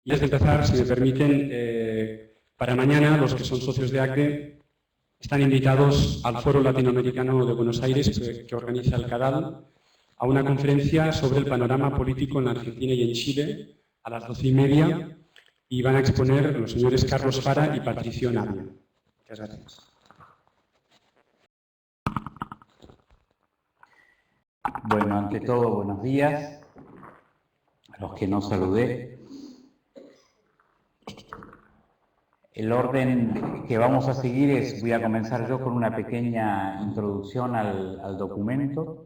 Y antes de empezar, si me permiten, para mañana los que son socios de ACDE están invitados al Foro Latinoamericano de Buenos Aires que organiza el CADAL a una conferencia sobre el panorama político en la Argentina y en Chile a las 12:30 y van a exponer los señores Carlos Fara y Patricio Navia. Muchas gracias. Bueno, ante todo, buenos días. A los que no saludé. El orden que vamos a seguir es, voy a comenzar yo con una pequeña introducción al documento.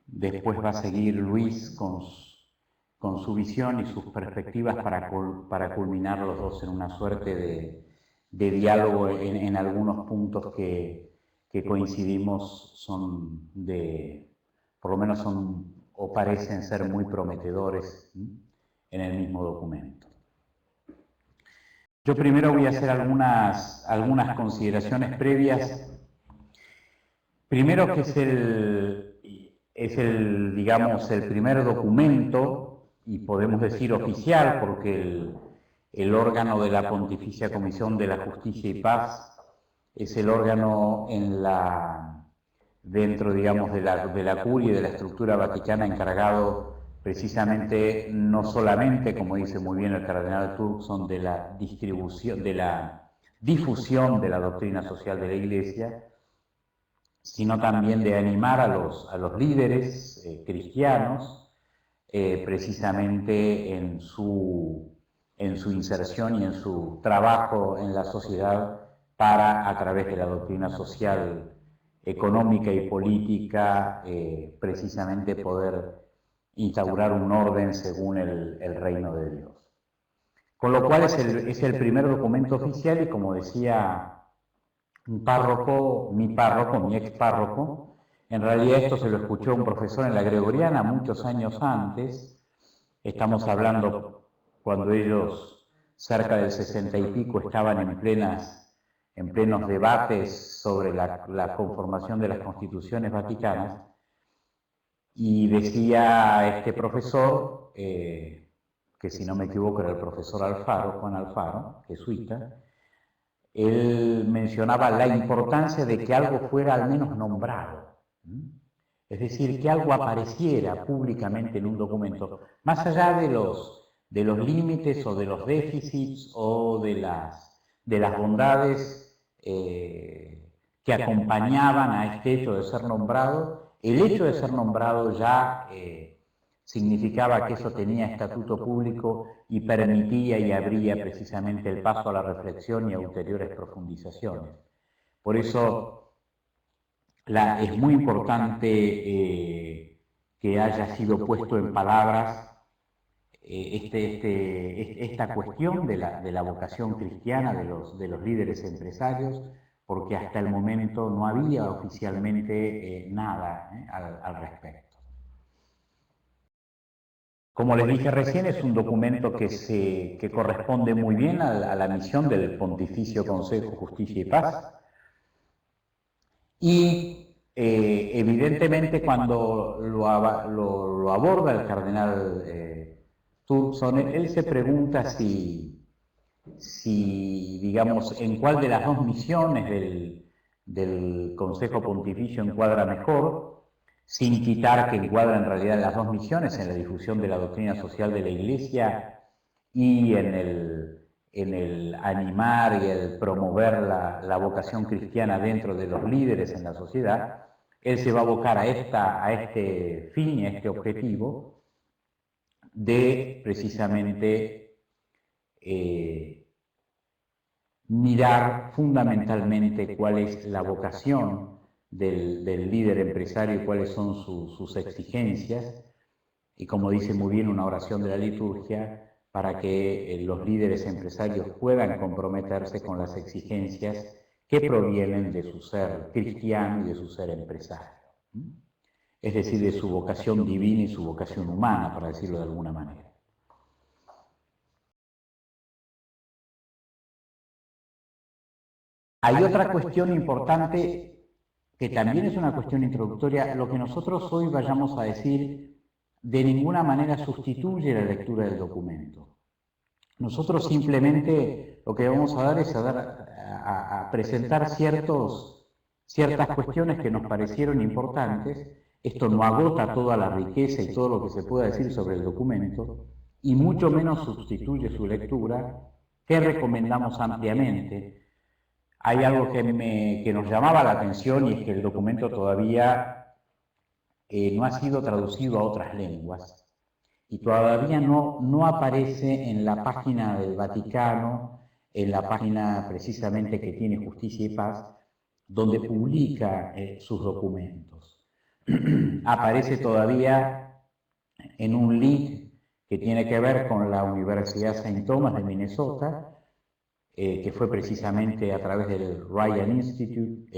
Después va a seguir Luis con su visión y sus perspectivas para culminar los dos en una suerte de diálogo en algunos puntos que coincidimos por lo menos son o parecen ser muy prometedores en el mismo documento. Yo primero voy a hacer algunas consideraciones previas. Primero que es el primer documento, y podemos decir oficial, porque el órgano de la Pontificia Comisión de la Justicia y Paz es el órgano dentro, digamos, de la curia y de la estructura vaticana encargado precisamente, no solamente, como dice muy bien el cardenal Turkson, de la difusión de la doctrina social de la Iglesia, sino también de animar a los líderes cristianos precisamente en su inserción y en su trabajo en la sociedad para, a través de la doctrina social, económica y política, precisamente poder instaurar un orden según el reino de Dios. Con lo cual es el primer documento oficial y, como decía mi ex párroco, en realidad esto se lo escuchó un profesor en la Gregoriana muchos años antes. Estamos hablando cuando ellos, cerca del 60 y pico, estaban en plenos debates sobre la conformación de las constituciones vaticanas, y decía este profesor, que si no me equivoco era el profesor Alfaro, Juan Alfaro, jesuita, él mencionaba la importancia de que algo fuera al menos nombrado, es decir, que algo apareciera públicamente en un documento, más allá de los límites o de los déficits o de las bondades que acompañaban a este hecho de ser nombrado. El hecho de ser nombrado ya significaba que eso tenía estatuto público y permitía y abría precisamente el paso a la reflexión y a ulteriores profundizaciones. Por eso es muy importante que haya sido puesto en palabras esta cuestión de la vocación cristiana de los líderes empresarios, porque hasta el momento no había oficialmente nada al respecto. Como les dije recién, es un documento que corresponde muy bien a la misión del Pontificio Consejo Justicia y Paz. Y evidentemente cuando lo aborda el cardenal Turkson, él se pregunta si, digamos, en cuál de las dos misiones del Consejo Pontificio encuadra mejor, sin quitar que encuadra en realidad las dos misiones, en la difusión de la doctrina social de la Iglesia y en el animar y el promover la vocación cristiana dentro de los líderes en la sociedad. Él se va a abocar a este fin y a este objetivo de precisamente mirar fundamentalmente cuál es la vocación del líder empresario y cuáles son sus exigencias, y como dice muy bien una oración de la liturgia, para que los líderes empresarios puedan comprometerse con las exigencias que provienen de su ser cristiano y de su ser empresario, es decir, de su vocación divina y su vocación humana, para decirlo de alguna manera. Hay otra cuestión importante que también es una cuestión introductoria. Lo que nosotros hoy vayamos a decir de ninguna manera sustituye la lectura del documento. Nosotros simplemente lo que vamos a dar es a presentar ciertas cuestiones que nos parecieron importantes. Esto no agota toda la riqueza y todo lo que se pueda decir sobre el documento, y mucho menos sustituye su lectura, que recomendamos ampliamente. Hay algo que nos llamaba la atención, y es que el documento todavía no ha sido traducido a otras lenguas, y todavía no aparece en la página del Vaticano, en la página precisamente que tiene Justicia y Paz, donde publica sus documentos. Aparece todavía en un link que tiene que ver con la Universidad St. Thomas de Minnesota, que fue precisamente a través del Ryan Institute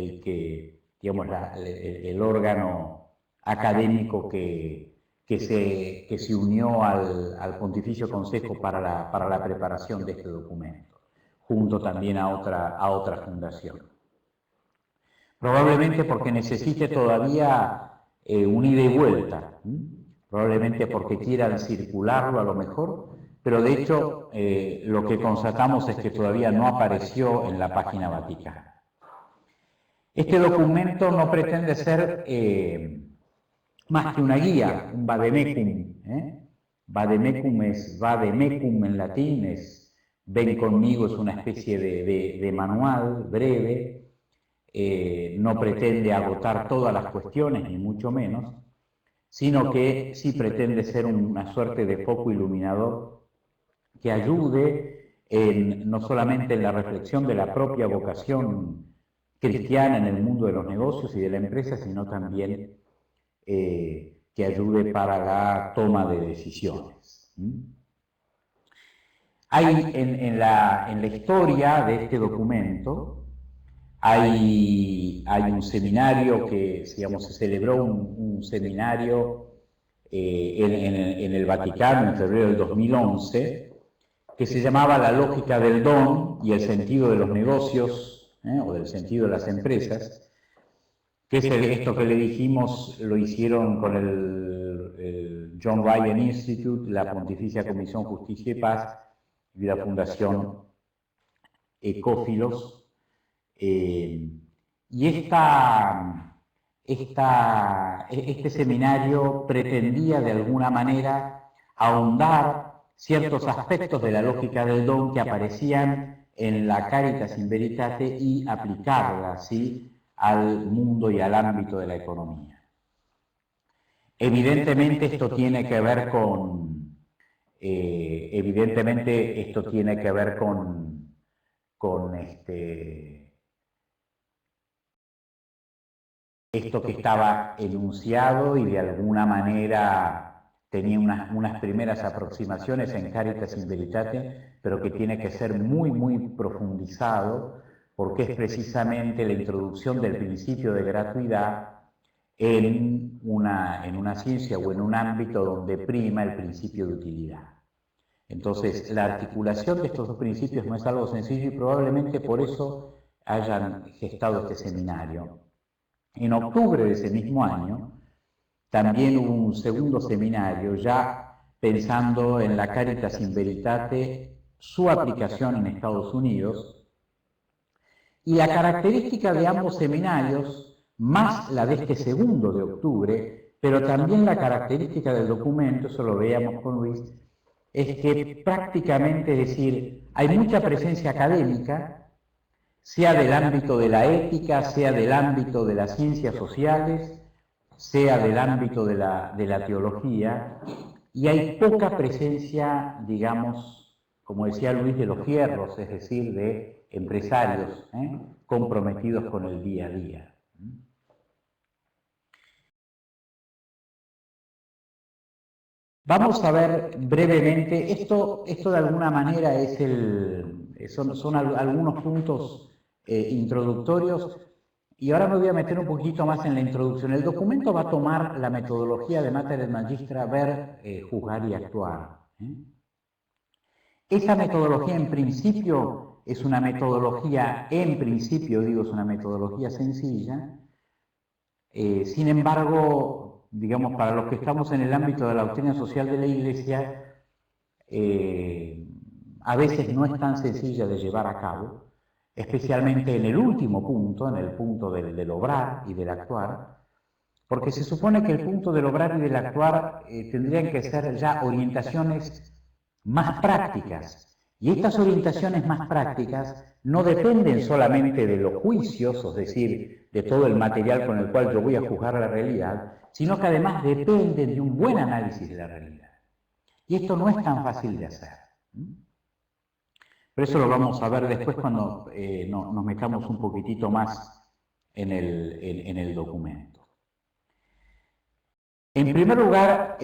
digamos, el órgano académico que se unió al Pontificio Consejo para la preparación de este documento, junto también a otra fundación. Probablemente porque necesite todavía un ida y vuelta, probablemente porque quieran circularlo a lo mejor, pero de hecho lo que constatamos es que todavía no apareció en la página vaticana. Este documento no pretende ser más que una guía, un vademecum. Vademecum en latín, ven conmigo, es una especie de manual breve. No pretende agotar todas las cuestiones, ni mucho menos, sino que sí pretende ser una suerte de foco iluminador que ayude no solamente en la reflexión de la propia vocación cristiana en el mundo de los negocios y de la empresa, sino también que ayude para la toma de decisiones. Hay en la historia de este documento, hay un seminario que, digamos, se celebró un seminario en el Vaticano en febrero del 2011, que se llamaba La lógica del don y el sentido de los negocios, o del sentido de las empresas, que es esto que le dijimos, lo hicieron con el John Ryan Institute, la Pontificia Comisión Justicia y Paz y la Fundación Ecófilos. Y este seminario pretendía de alguna manera ahondar ciertos aspectos de la lógica del don que aparecían en la Caritas in Veritate y aplicarla así al mundo y al ámbito de la economía. Evidentemente esto tiene que ver con esto que estaba enunciado y de alguna manera tenía unas primeras aproximaciones en Caritas in Veritate, pero que tiene que ser muy profundizado, porque es precisamente la introducción del principio de gratuidad en una ciencia o en un ámbito donde prima el principio de utilidad. Entonces, la articulación de estos dos principios no es algo sencillo y probablemente por eso hayan gestado este seminario. En octubre de ese mismo año, también hubo un segundo seminario, ya pensando en la Caritas in Veritate, su aplicación en Estados Unidos, y la característica de ambos seminarios, más la de este segundo de octubre, pero también la característica del documento, eso lo veíamos con Luis, es que prácticamente, es decir, hay mucha presencia académica, sea del ámbito de la ética, sea del ámbito de las ciencias sociales, sea del ámbito de la teología, y hay poca presencia, digamos, como decía Luis, de los fierros, es decir, de empresarios comprometidos con el día a día. Vamos a ver brevemente, esto de alguna manera son algunos puntos introductorios, y ahora me voy a meter un poquito más en la introducción. El documento va a tomar la metodología de Mater et Magistra, ver, juzgar y actuar. Esa metodología en principio es una metodología, es una metodología sencilla. Sin embargo, digamos, para los que estamos en el ámbito de la doctrina social de la Iglesia, a veces no es tan sencilla de llevar a cabo, especialmente en el último punto, en el punto del obrar y del actuar, porque se supone que el punto del obrar y del actuar tendrían que ser ya orientaciones más prácticas. Y estas orientaciones más prácticas no dependen solamente de los juicios, es decir, de todo el material con el cual yo voy a juzgar la realidad, sino que además dependen de un buen análisis de la realidad. Y esto no es tan fácil de hacer. Pero eso lo vamos a ver después cuando nos metamos un poquitito más en el documento. En primer lugar,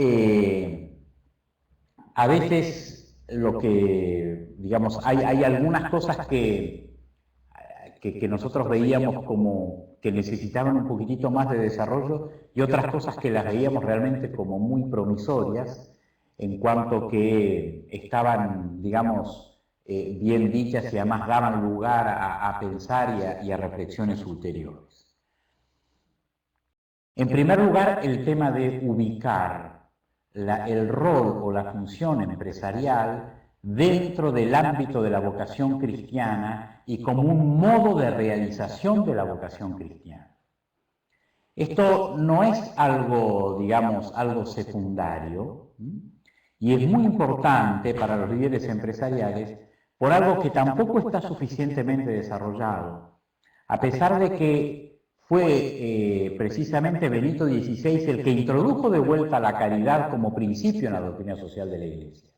a veces lo que, digamos, hay algunas cosas que nosotros veíamos como que necesitaban un poquitito más de desarrollo y otras cosas que las veíamos realmente como muy promisorias en cuanto que estaban, digamos, bien dichas y además daban lugar a pensar y a reflexiones ulteriores. En primer lugar, el tema de ubicar el rol o la función empresarial dentro del ámbito de la vocación cristiana y como un modo de realización de la vocación cristiana. Esto no es algo, digamos, algo secundario, y es muy importante para los líderes empresariales por algo que tampoco está suficientemente desarrollado, a pesar de que fue precisamente Benito XVI el que introdujo de vuelta la caridad como principio en la doctrina social de la Iglesia.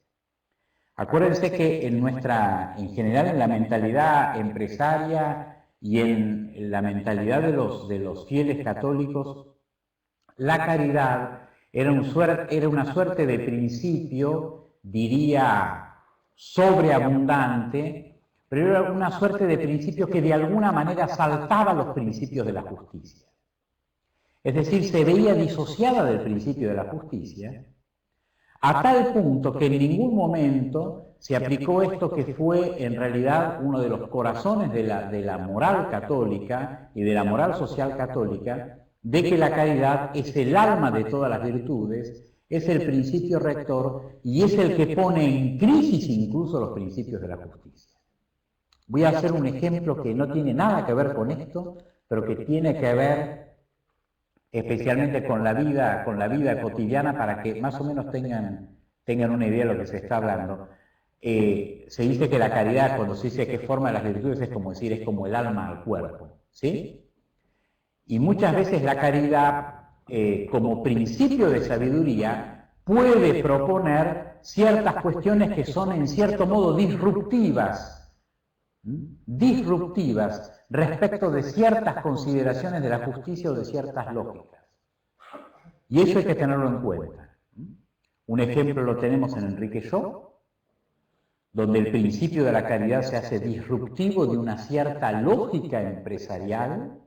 Acuérdense que en general en la mentalidad empresaria y en la mentalidad de los fieles católicos, la caridad era una suerte de principio, diría, sobreabundante, pero era una suerte de principio que de alguna manera saltaba los principios de la justicia. Es decir, se veía disociada del principio de la justicia, a tal punto que en ningún momento se aplicó esto que fue en realidad uno de los corazones de la moral católica y de la moral social católica, de que la caridad es el alma de todas las virtudes, es el principio rector y es el que pone en crisis incluso los principios de la justicia. Voy a hacer un ejemplo que no tiene nada que ver con esto, pero que tiene que ver especialmente con la vida cotidiana para que más o menos tengan una idea de lo que se está hablando. Se dice que la caridad, cuando se dice que forma las virtudes, es como decir, es como el alma al cuerpo, ¿sí? Y muchas veces la caridad, como principio de sabiduría, puede proponer ciertas cuestiones que son en cierto modo disruptivas respecto de ciertas consideraciones de la justicia o de ciertas lógicas. Y eso hay que tenerlo en cuenta. Un ejemplo lo tenemos en Enrique Shaw, donde el principio de la caridad se hace disruptivo de una cierta lógica empresarial.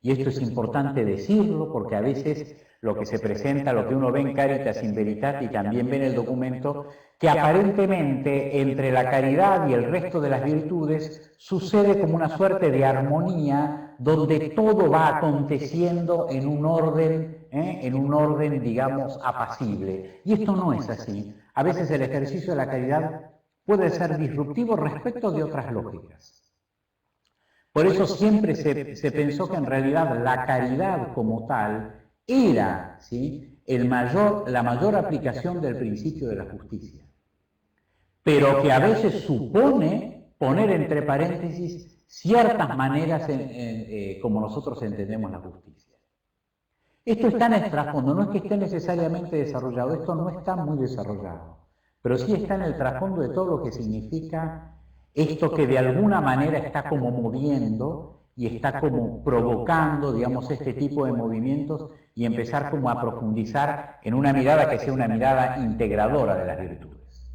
Y esto es importante decirlo porque a veces lo que se presenta, lo que uno ve en Caritas in Veritate y también ve en el documento, que aparentemente entre la caridad y el resto de las virtudes sucede como una suerte de armonía donde todo va aconteciendo en un orden, digamos, apacible. Y esto no es así. A veces el ejercicio de la caridad puede ser disruptivo respecto de otras lógicas. Por eso siempre se pensó que en realidad la caridad como tal era, ¿sí?, la mayor aplicación del principio de la justicia, pero que a veces supone poner entre paréntesis ciertas maneras como nosotros entendemos la justicia. Esto está en el trasfondo, no es que esté necesariamente desarrollado, esto no está muy desarrollado, pero sí está en el trasfondo de todo lo que significa esto que de alguna manera está como moviendo y está como provocando, digamos, este tipo de movimientos y empezar como a profundizar en una mirada que sea una mirada integradora de las virtudes.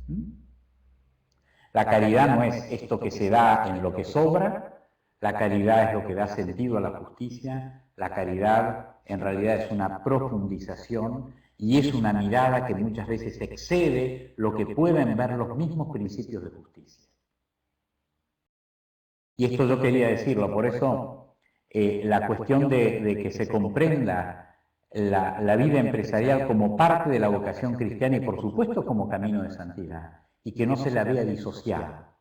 La caridad no es esto que se da en lo que sobra, la caridad es lo que da sentido a la justicia, la caridad en realidad es una profundización y es una mirada que muchas veces excede lo que pueden ver los mismos principios de justicia. Y esto yo quería decirlo, por eso la cuestión de que se comprenda la vida empresarial como parte de la vocación cristiana y por supuesto como camino de santidad, y que no se la vea disociada.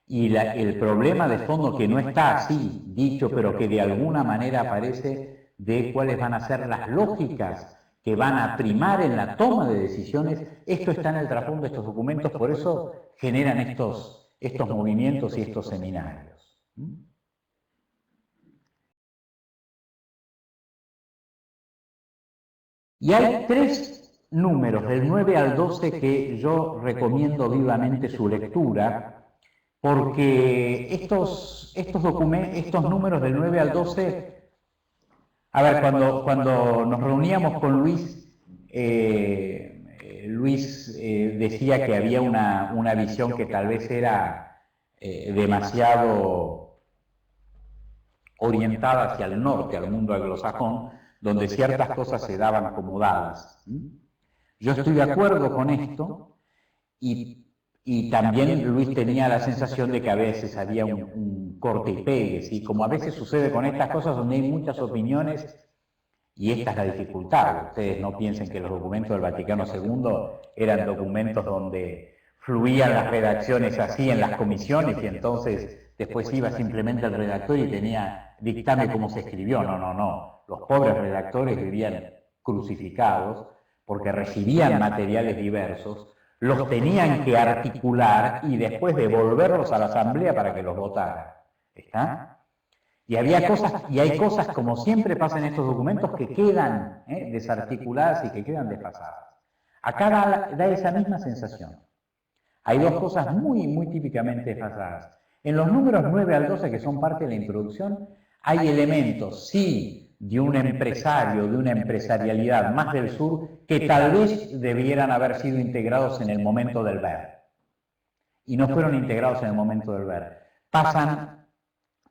Y el problema de fondo que no está así dicho, pero que de alguna manera aparece, de cuáles van a ser las lógicas que van a primar en la toma de decisiones, esto está en el trasfondo de estos documentos, por eso generan estos movimientos y estos seminarios. Y hay 3 números, del 9 al 12, que yo recomiendo vivamente su lectura, porque estos números del 9 al 12, a ver, cuando nos reuníamos con Luis, decía que había una visión que tal vez era demasiado orientada hacia el norte, al mundo anglosajón, donde ciertas cosas se daban como dadas. Yo estoy de acuerdo con esto, y también Luis tenía la sensación de que a veces había un corte y pegue, ¿sí? Como a veces sucede con estas cosas donde hay muchas opiniones, y esta es la dificultad. Ustedes no piensen que los documentos del Vaticano II eran documentos donde fluían las redacciones así en las comisiones y entonces después iba simplemente el redactor y tenía dictame cómo se escribió. No. Los pobres redactores vivían crucificados porque recibían materiales diversos, los tenían que articular y después devolverlos a la asamblea para que los votara. ¿Está? Y hay cosas, como siempre pasa en estos documentos, que quedan desarticuladas y que quedan desfasadas. Acá da esa misma sensación. Hay 2 cosas muy típicamente desfasadas. En los números 9 al 12, que son parte de la introducción, hay elementos, sí, de un empresario, de una empresarialidad más del sur, que tal vez debieran haber sido integrados en el momento del ver. Y no fueron integrados en el momento del ver. Pasan,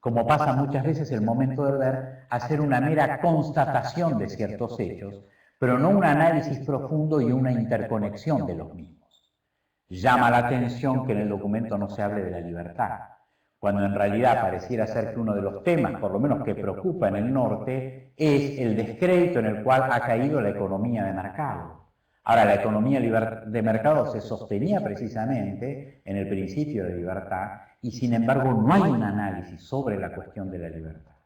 como pasa muchas veces, el momento del ver, a ser una mera constatación de ciertos hechos, pero no un análisis profundo y una interconexión de los mismos. Llama la atención que en el documento no se hable de la libertad, cuando en realidad pareciera ser que uno de los temas, por lo menos que preocupa en el norte, es el descrédito en el cual ha caído la economía de mercado. Ahora, la economía de mercado se sostenía precisamente en el principio de libertad y sin embargo no hay un análisis sobre la cuestión de la libertad.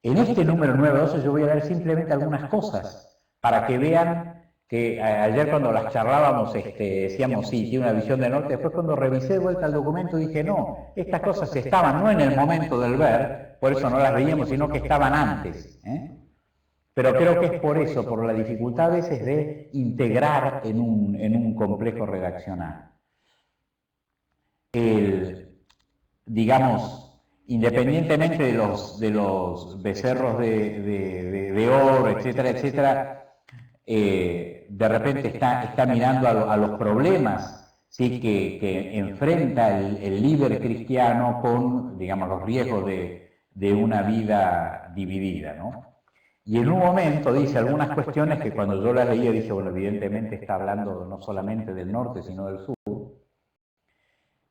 En este número 9-12 yo voy a dar simplemente algunas cosas para que vean que ayer cuando las charlábamos decíamos sí, tiene una visión del norte, después cuando revisé de vuelta el documento dije no, estas cosas estaban no en el momento del ver, por eso no las veíamos, sino que estaban antes. Pero creo que es por eso, por la dificultad a veces de integrar en un complejo redaccional. Digamos, independientemente de los becerros de oro, etcétera, etcétera, de repente está mirando a los problemas, ¿sí? que enfrenta el líder cristiano con, digamos, los riesgos de una vida dividida, ¿no? Y en un momento dice algunas cuestiones que cuando yo las leía dije, bueno, evidentemente está hablando no solamente del norte, sino del sur.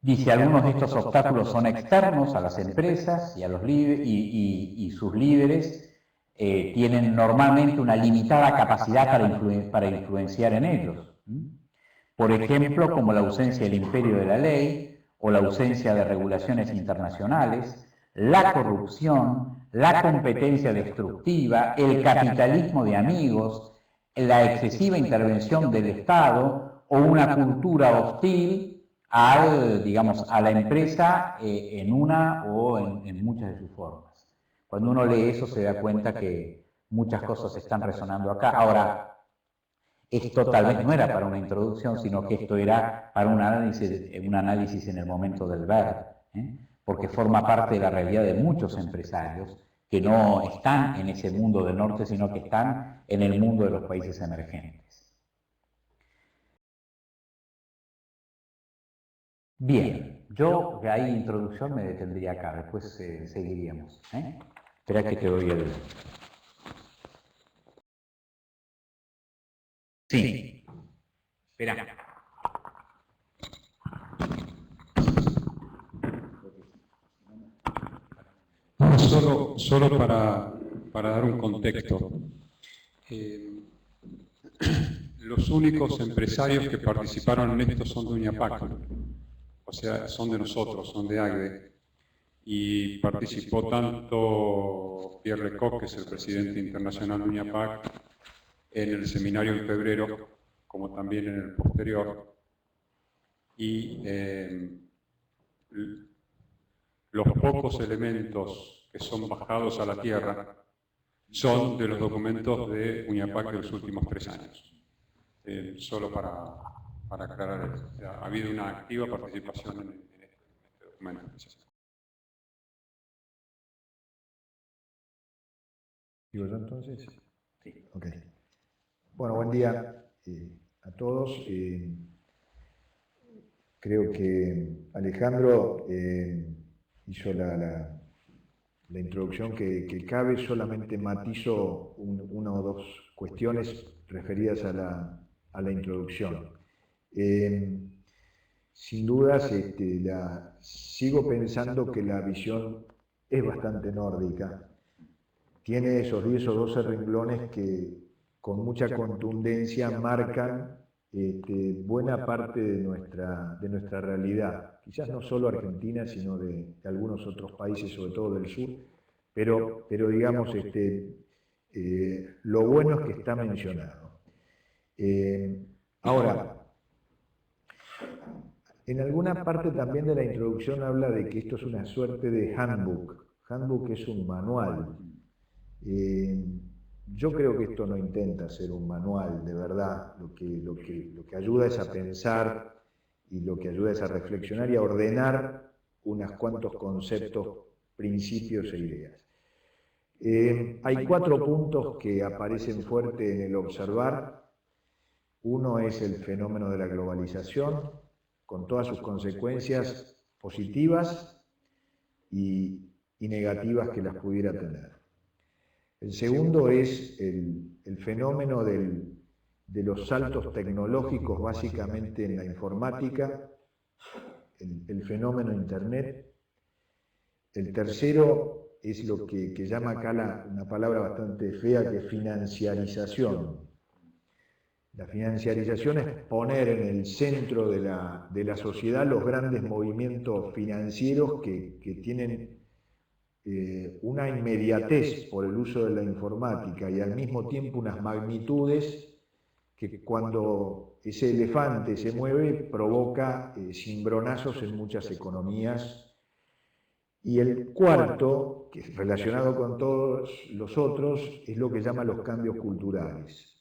Dice, algunos de estos obstáculos son externos a las empresas y a los líderes, y sus líderes tienen normalmente una limitada capacidad para influenciar en ellos. Por ejemplo, como la ausencia del imperio de la ley o la ausencia de regulaciones internacionales, la corrupción, la competencia destructiva, el capitalismo de amigos, la excesiva intervención del Estado o una cultura hostil a la empresa en una o en muchas de sus formas. Cuando uno lee eso se da cuenta que muchas cosas están resonando acá. Ahora, esto tal vez no era para una introducción, sino que esto era para un análisis en el momento del ver, porque forma parte de la realidad de muchos empresarios que no están en ese mundo del norte, sino que están en el mundo de los países emergentes. Bien, yo de ahí introducción me detendría acá, después seguiríamos. Espera que te doy el... Sí. Espera. Solo para dar un contexto. los únicos empresarios que participaron en esto son de UNIAPAC, o sea, son de nosotros, son de AGDE. Y participó tanto Pierre Lecoq, que es el presidente internacional de UNIAPAC, en el seminario en febrero, como también en el posterior. Y los pocos elementos que son bajados a la tierra son de los documentos de UNIAPAC de los últimos 3 años. Solo para aclarar eso. O sea, ha habido una activa participación en este documento. ¿Digo yo entonces? Sí. Ok. Bueno, buen día a todos. Creo que Alejandro hizo la introducción que cabe, solamente matizo una o dos cuestiones referidas a la introducción. Sin dudas, sigo pensando que la visión es bastante nórdica. Tiene esos 10 o 12 renglones que con mucha contundencia marcan buena parte de nuestra realidad. Quizás no solo Argentina, sino de algunos otros países, sobre todo del sur, pero digamos, lo bueno es que está mencionado. Ahora, en alguna parte también de la introducción habla de que esto es una suerte de handbook. Handbook es un manual. Yo creo que esto no intenta ser un manual, de verdad. Lo que ayuda es a pensar y lo que ayuda es a reflexionar y a ordenar unos cuantos conceptos, principios e ideas. Hay 4 puntos que aparecen fuerte en el observar. Uno es el fenómeno de la globalización, con todas sus consecuencias positivas y negativas que las pudiera tener. El segundo es el fenómeno de los saltos tecnológicos, básicamente en la informática, el fenómeno Internet. El tercero es lo que llama acá una palabra bastante fea, que es financiarización. La financiarización es poner en el centro de la sociedad los grandes movimientos financieros que tienen una inmediatez por el uso de la informática y al mismo tiempo unas magnitudes que cuando ese elefante se mueve provoca cimbronazos en muchas economías. Y el cuarto, que es relacionado con todos los otros, es lo que llama los cambios culturales.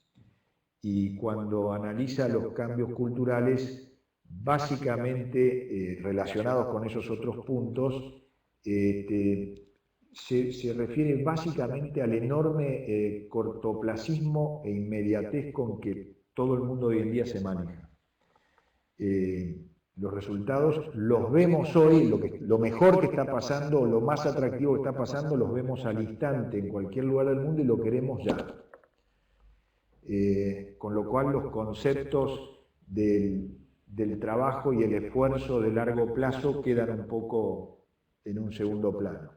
Y cuando analiza los cambios culturales, básicamente relacionados con esos otros puntos, se refiere básicamente al enorme cortoplacismo e inmediatez con que todo el mundo hoy en día se maneja. Los resultados los vemos hoy, lo mejor que está pasando, lo más atractivo que está pasando, los vemos al instante en cualquier lugar del mundo y lo queremos ya. Con lo cual los conceptos del trabajo y el esfuerzo de largo plazo quedan un poco en un segundo plano.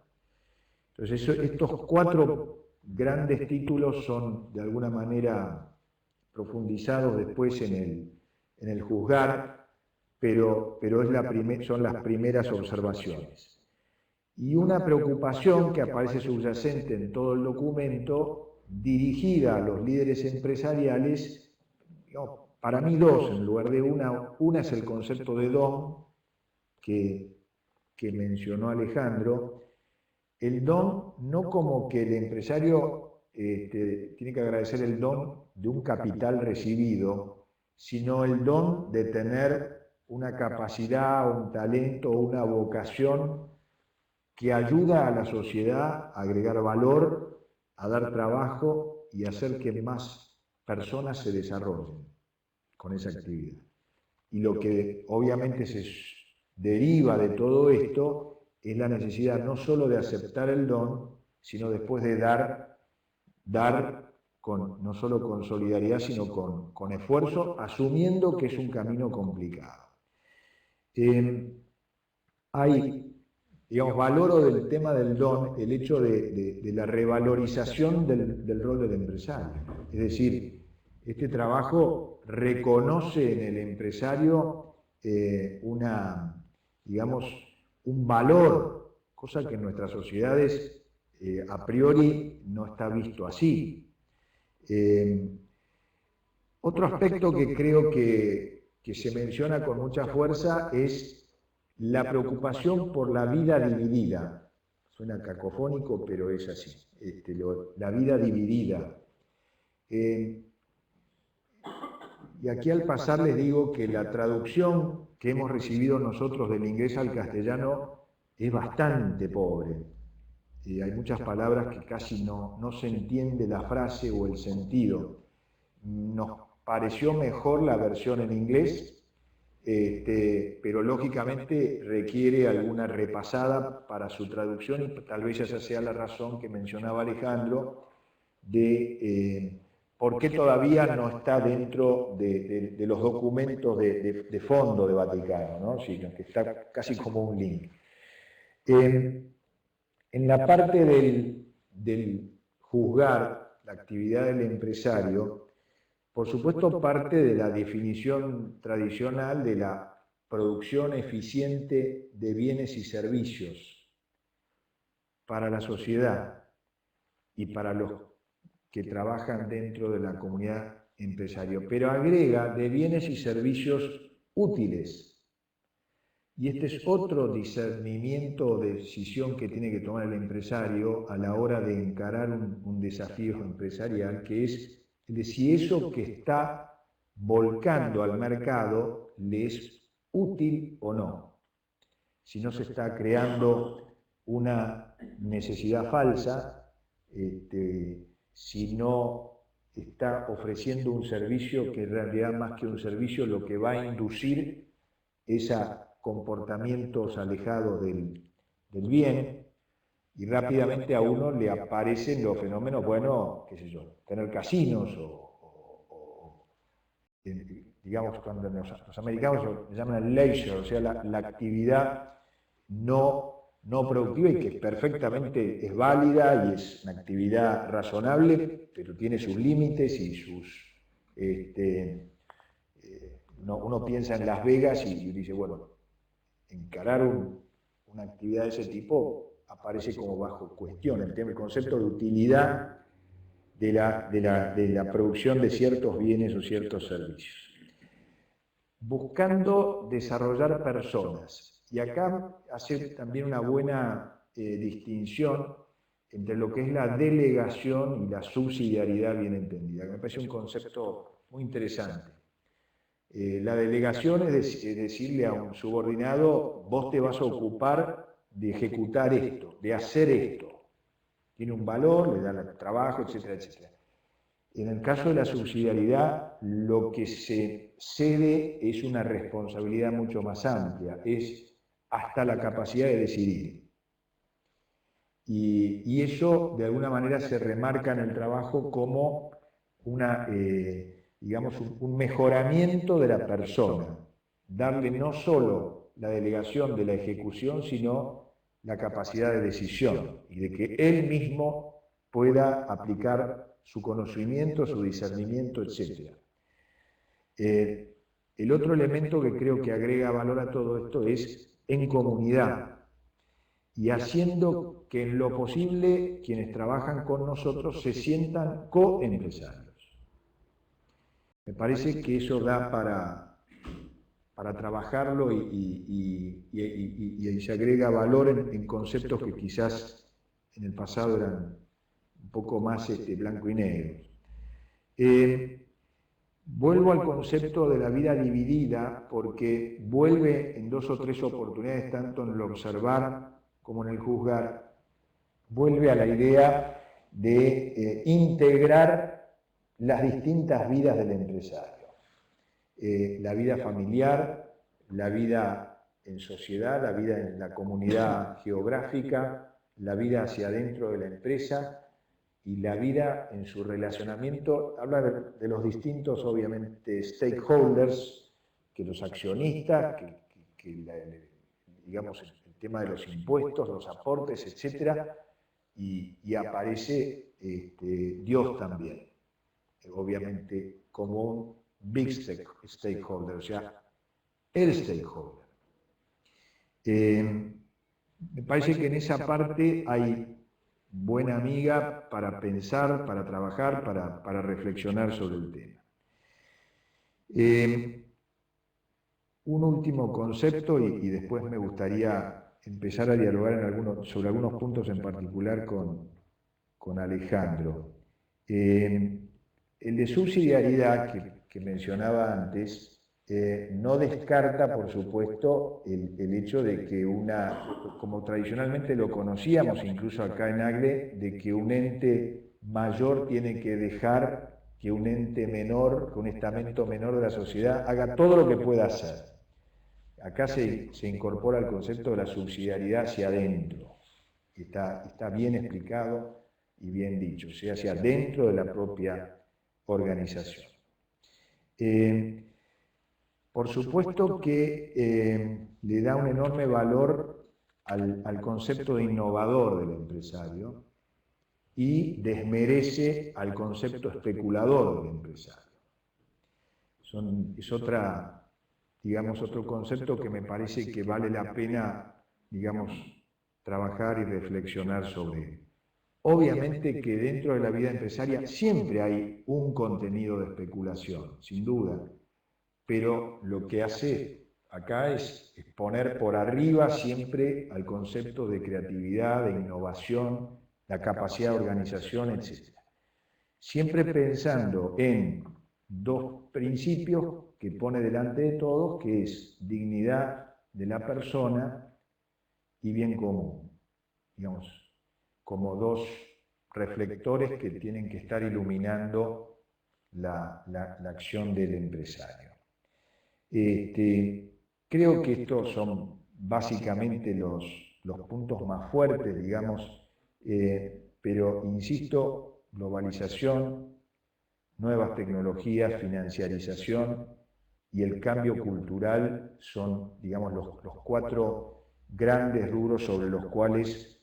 Entonces estos 4 grandes títulos son de alguna manera profundizados después en el juzgar, pero son las primeras observaciones. Y una preocupación que aparece subyacente en todo el documento, dirigida a los líderes empresariales, para mí 2 en lugar de una. Una es el concepto de don que mencionó Alejandro. El don no como que el empresario tiene que agradecer el don de un capital recibido, sino el don de tener una capacidad, un talento, una vocación que ayuda a la sociedad a agregar valor, a dar trabajo y a hacer que más personas se desarrollen con esa actividad. Y lo que obviamente se deriva de todo esto es la necesidad no solo de aceptar el don, sino después de dar no solo con solidaridad, sino con esfuerzo, asumiendo que es un camino complicado. Valoro del tema del don el hecho de la revalorización del rol del empresario. Es decir, Este trabajo reconoce en el empresario digamos, un valor, cosa que en nuestras sociedades a priori no está visto así. Otro aspecto que creo que se menciona con mucha fuerza es la preocupación por la vida dividida. Suena cacofónico, pero es así. La vida dividida. Y aquí al pasar les digo que la traducción que hemos recibido nosotros del inglés al castellano es bastante pobre. Hay muchas palabras que casi no se entiende la frase o el sentido. Nos pareció mejor la versión en inglés, pero lógicamente requiere alguna repasada para su traducción y tal vez esa sea la razón que mencionaba Alejandro de por qué todavía no está dentro de los documentos de fondo de Vaticano, ¿no? Sino que está casi como un link. En la parte del juzgar la actividad del empresario, por supuesto parte de la definición tradicional de la producción eficiente de bienes y servicios para la sociedad y para los que trabajan dentro de la comunidad empresaria, pero agrega de bienes y servicios útiles. Y este es otro discernimiento o decisión que tiene que tomar el empresario a la hora de encarar un desafío empresarial, que es de si eso que está volcando al mercado le es útil o no. Si no se está creando una necesidad falsa, si no está ofreciendo un servicio que en realidad más que un servicio lo que va a inducir es a comportamientos alejados del bien, y rápidamente a uno le aparecen los fenómenos, bueno, qué sé yo, tener casinos digamos, cuando los americanos le llaman el leisure, o sea, la actividad no productiva y que perfectamente es válida y es una actividad razonable, pero tiene sus límites y sus... uno piensa en Las Vegas y dice, bueno, encarar una actividad de ese tipo aparece como bajo cuestión, el concepto de utilidad de la producción de ciertos bienes o ciertos servicios. Buscando desarrollar personas. Y acá hacer también una buena distinción entre lo que es la delegación y la subsidiariedad bien entendida. Me parece un concepto muy interesante. La delegación es decirle a un subordinado, vos te vas a ocupar de ejecutar esto, de hacer esto. Tiene un valor, le da trabajo, etcétera, etcétera. En el caso de la subsidiariedad, lo que se cede es una responsabilidad mucho más amplia, es hasta la capacidad de decidir. Y eso, de alguna manera, se remarca en el trabajo como digamos, un mejoramiento de la persona. Darle no solo la delegación de la ejecución, sino la capacidad de decisión y de que él mismo pueda aplicar su conocimiento, su discernimiento, etc. El otro elemento que creo que agrega valor a todo esto es en comunidad y haciendo que en lo posible quienes trabajan con nosotros se sientan coempresarios. Me parece que eso da para trabajarlo y se agrega valor en conceptos que quizás en el pasado eran un poco más blanco y negro. Vuelvo al concepto de la vida dividida porque vuelve en 2 o 3 oportunidades, tanto en el observar como en el juzgar, vuelve a la idea de integrar las distintas vidas del empresario. La vida familiar, la vida en sociedad, la vida en la comunidad geográfica, la vida hacia adentro de la empresa, y la vida en su relacionamiento. Habla de los distintos, obviamente, stakeholders, que los accionistas, digamos, el tema de los impuestos, los aportes, etc. Y aparece Dios también, obviamente como un big stakeholder, o sea, el stakeholder. Me parece que en esa parte hay buena amiga para pensar, para trabajar, para reflexionar sobre el tema. Un último concepto y después me gustaría empezar a dialogar sobre algunos puntos en particular con Alejandro. El de subsidiariedad que mencionaba antes no descarta, por supuesto, el hecho de que como tradicionalmente lo conocíamos, incluso acá en AGDE, de que un ente mayor tiene que dejar que un ente menor, que un estamento menor de la sociedad haga todo lo que pueda hacer. Acá se incorpora el concepto de la subsidiariedad hacia adentro. Está bien explicado y bien dicho, o sea, hacia adentro de la propia organización. Por supuesto que le da un enorme valor al concepto de innovador del empresario y desmerece al concepto especulador del empresario. Es otro concepto que me parece que vale la pena, trabajar y reflexionar sobre él. Obviamente que dentro de la vida empresaria siempre hay un contenido de especulación, sin duda, pero lo que hace acá es poner por arriba siempre al concepto de creatividad, de innovación, la capacidad de organización, etc. Siempre pensando en dos principios que pone delante de todos, que es dignidad de la persona y bien común, como dos reflectores que tienen que estar iluminando la acción del empresario. Creo que estos son básicamente los puntos más fuertes, pero insisto, globalización, nuevas tecnologías, financiarización y el cambio cultural son, los cuatro grandes rubros sobre los cuales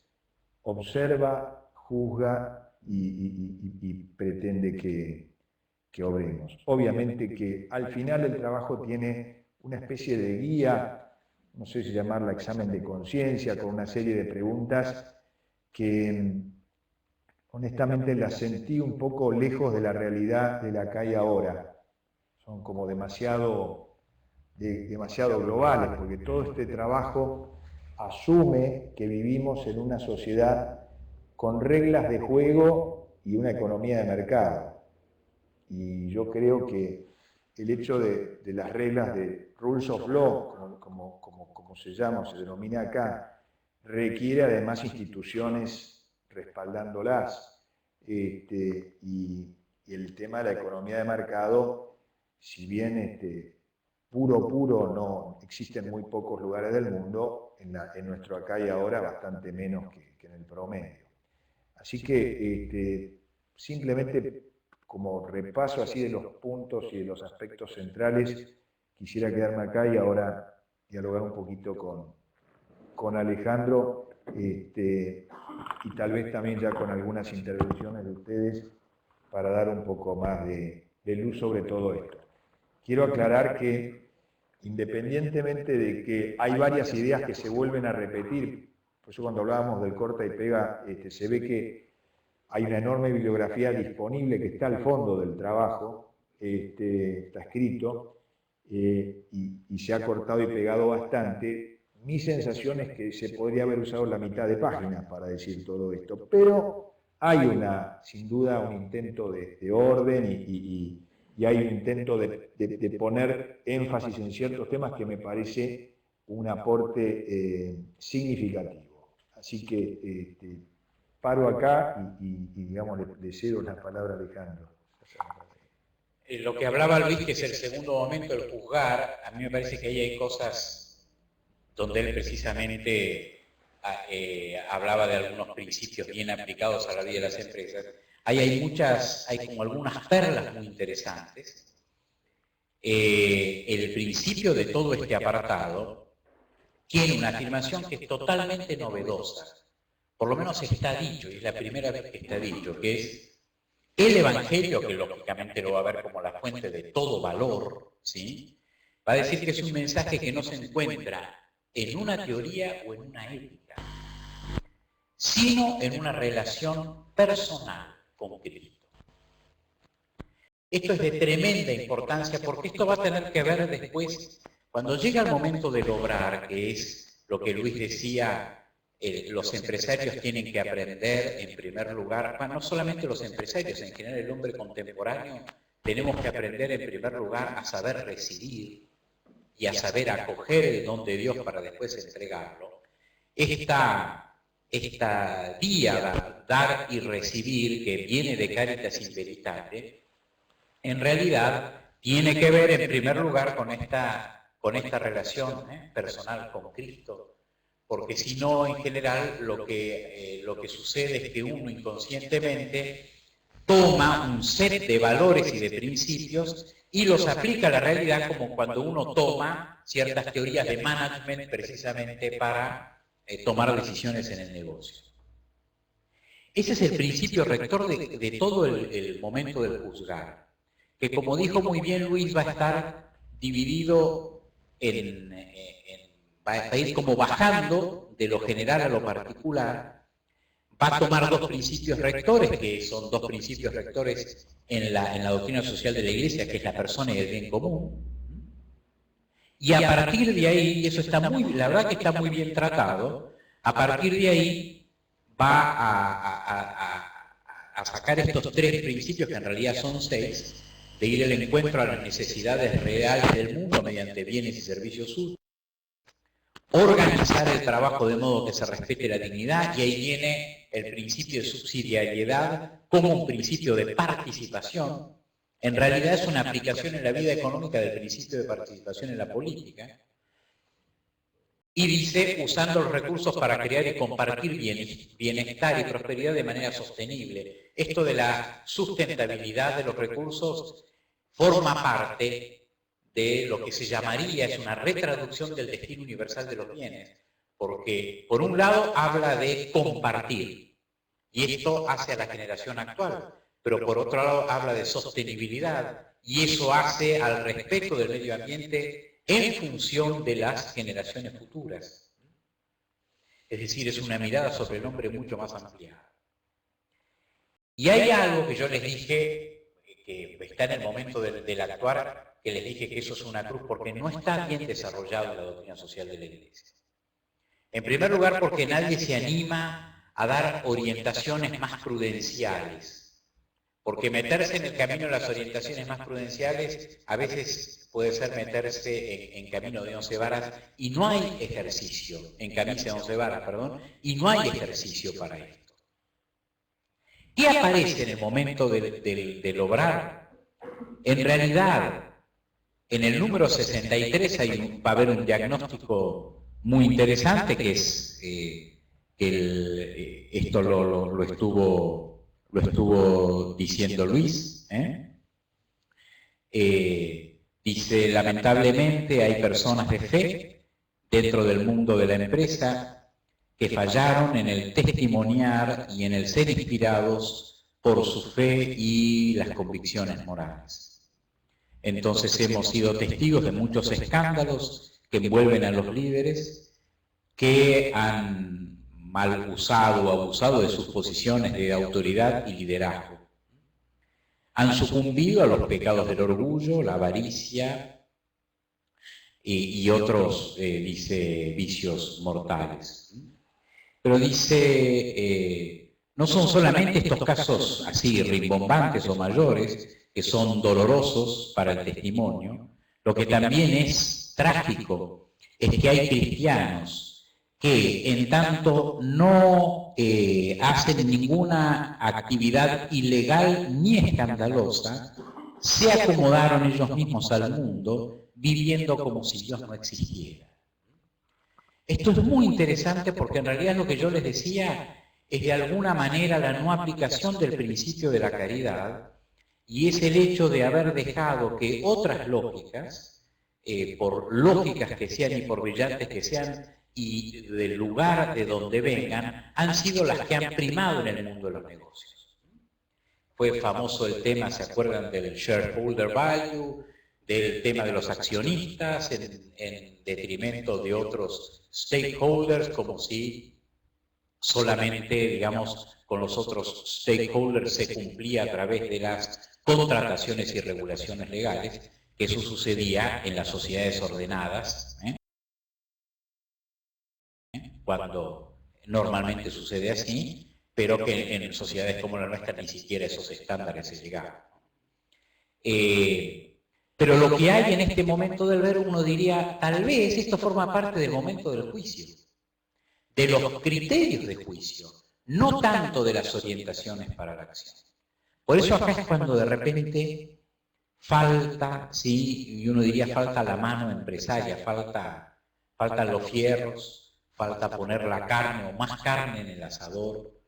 observa, juzga y pretende que obremos. Obviamente que al final el trabajo tiene una especie de guía, no sé si llamarla examen de conciencia, con una serie de preguntas que honestamente las sentí un poco lejos de la realidad de la acá y ahora. Son como demasiado globales, porque todo este trabajo asume que vivimos en una sociedad con reglas de juego y una economía de mercado. Y yo creo que el hecho de las reglas de rules of law, como se denomina acá, requiere además instituciones respaldándolas. Y el tema de la economía de mercado, si bien puro no existe en muy pocos lugares del mundo, en nuestro acá y ahora bastante menos que en el promedio. Así que simplemente como repaso así de los puntos y de los aspectos centrales, quisiera quedarme acá y ahora dialogar un poquito con Alejandro y tal vez también ya con algunas intervenciones de ustedes para dar un poco más de luz sobre todo esto. Quiero aclarar que independientemente de que hay varias ideas que se vuelven a repetir, por eso cuando hablábamos del corta y pega, se ve que hay una enorme bibliografía disponible que está al fondo del trabajo, está escrito y se ha cortado y pegado bastante. Mi sensación es que se podría haber usado la mitad de páginas para decir todo esto, pero hay sin duda un intento de orden y hay un intento de poner énfasis en ciertos temas que me parece un aporte significativo. Así que paro acá y le cedo la palabra a Alejandro. Lo que hablaba Luis, que es el segundo momento, el juzgar, a mí me parece que ahí hay cosas donde él precisamente hablaba de algunos principios bien aplicados a la vida de las empresas. Ahí hay como algunas perlas muy interesantes. El principio de todo este apartado tiene una afirmación que es totalmente novedosa. Por lo menos está dicho, y es la primera vez que está dicho, que es El Evangelio, que lógicamente lo va a ver como la fuente de todo valor, ¿sí?, va a decir que es un mensaje que no se encuentra en una teoría o en una ética, sino en una relación personal con Cristo. Esto es de tremenda importancia porque esto va a tener que ver después, cuando llega el momento del obrar, que es lo que Luis decía, los empresarios tienen que aprender en primer lugar, no solamente los empresarios, en general el hombre contemporáneo, tenemos que aprender en primer lugar a saber recibir y a saber acoger el don de Dios para después entregarlo. Esta díada, dar y recibir, que viene de Caritas in Veritate, en realidad tiene que ver en primer lugar con esta relación personal con Cristo, porque si no, en general, lo que sucede es que uno inconscientemente toma un set de valores y de principios y los aplica a la realidad, como cuando uno toma ciertas teorías de management precisamente para tomar decisiones en el negocio. Ese es el principio rector de todo el momento del juzgar, que, como dijo muy bien Luis, va a estar dividido va a ir como bajando de lo general a lo particular. Va a tomar dos principios rectores, que son dos principios rectores en la doctrina social de la Iglesia, que es la persona y el bien común. Y a partir de ahí, y eso está la verdad que está muy bien tratado, a partir de ahí va a sacar estos tres principios, que en realidad son 6, de ir al encuentro a las necesidades reales del mundo mediante bienes y servicios útiles, organizar el trabajo de modo que se respete la dignidad, y ahí viene el principio de subsidiariedad como un principio de participación. En realidad es una aplicación en la vida económica del principio de participación en la política. Y dice, usando los recursos para crear y compartir bienestar y prosperidad de manera sostenible. Esto de la sustentabilidad de los recursos forma parte de lo que se llamaría, es una retraducción del destino universal de los bienes, porque por un lado habla de compartir, y esto hace a la generación actual, pero por otro lado habla de sostenibilidad, y eso hace al respeto del medio ambiente en función de las generaciones futuras. Es decir, es una mirada sobre el hombre mucho más ampliada. Y hay algo que yo les dije, que está en el momento del actuar, que les dije que eso es una cruz porque no está bien desarrollado en la doctrina social de la Iglesia. En primer lugar, porque nadie se anima a dar orientaciones más prudenciales. Porque meterse en el camino de las orientaciones más prudenciales a veces puede ser meterse en camino de 11 varas, y no hay ejercicio, en camisa de 11 varas, perdón, y no hay ejercicio para esto. ¿Qué aparece en el momento del obrar? En realidad, en el número 63 va a haber un diagnóstico muy interesante, que es esto lo estuvo diciendo Luis. Dice, lamentablemente hay personas de fe dentro del mundo de la empresa que fallaron en el testimoniar y en el ser inspirados por su fe y las convicciones morales. Entonces hemos sido testigos de muchos escándalos que envuelven a los líderes que han mal usado o abusado de sus posiciones de autoridad y liderazgo. Han sucumbido a los pecados del orgullo, la avaricia y otros, dice, vicios mortales. Pero dice, no son solamente estos casos así rimbombantes o mayores, que son dolorosos para el testimonio. Lo que también es trágico es que hay cristianos que, en tanto no hacen ninguna actividad ilegal ni escandalosa, se acomodaron ellos mismos al mundo, viviendo como si Dios no existiera. Esto es muy interesante porque en realidad lo que yo les decía es de alguna manera la no aplicación del principio de la caridad, y es el hecho de haber dejado que otras lógicas, por lógicas que sean y por brillantes que sean, y del lugar de donde vengan, han sido las que han primado en el mundo de los negocios. fue famoso el tema, ¿se acuerdan del shareholder value? Del tema de los accionistas en detrimento de otros stakeholders, como si solamente, digamos, con los otros stakeholders se cumplía a través de las contrataciones y regulaciones legales, que eso sucedía en las sociedades ordenadas, cuando normalmente sucede así, pero que en sociedades como la nuestra ni siquiera esos estándares se llegaban. Pero lo que hay en este momento del ver, uno diría, tal vez esto forma parte del momento del juicio, de los criterios de juicio, no tanto de las orientaciones para la acción. Por eso acá es cuando de repente falta, sí, y uno diría falta la mano empresaria, faltan los fierros, falta poner la carne o más carne en el asador,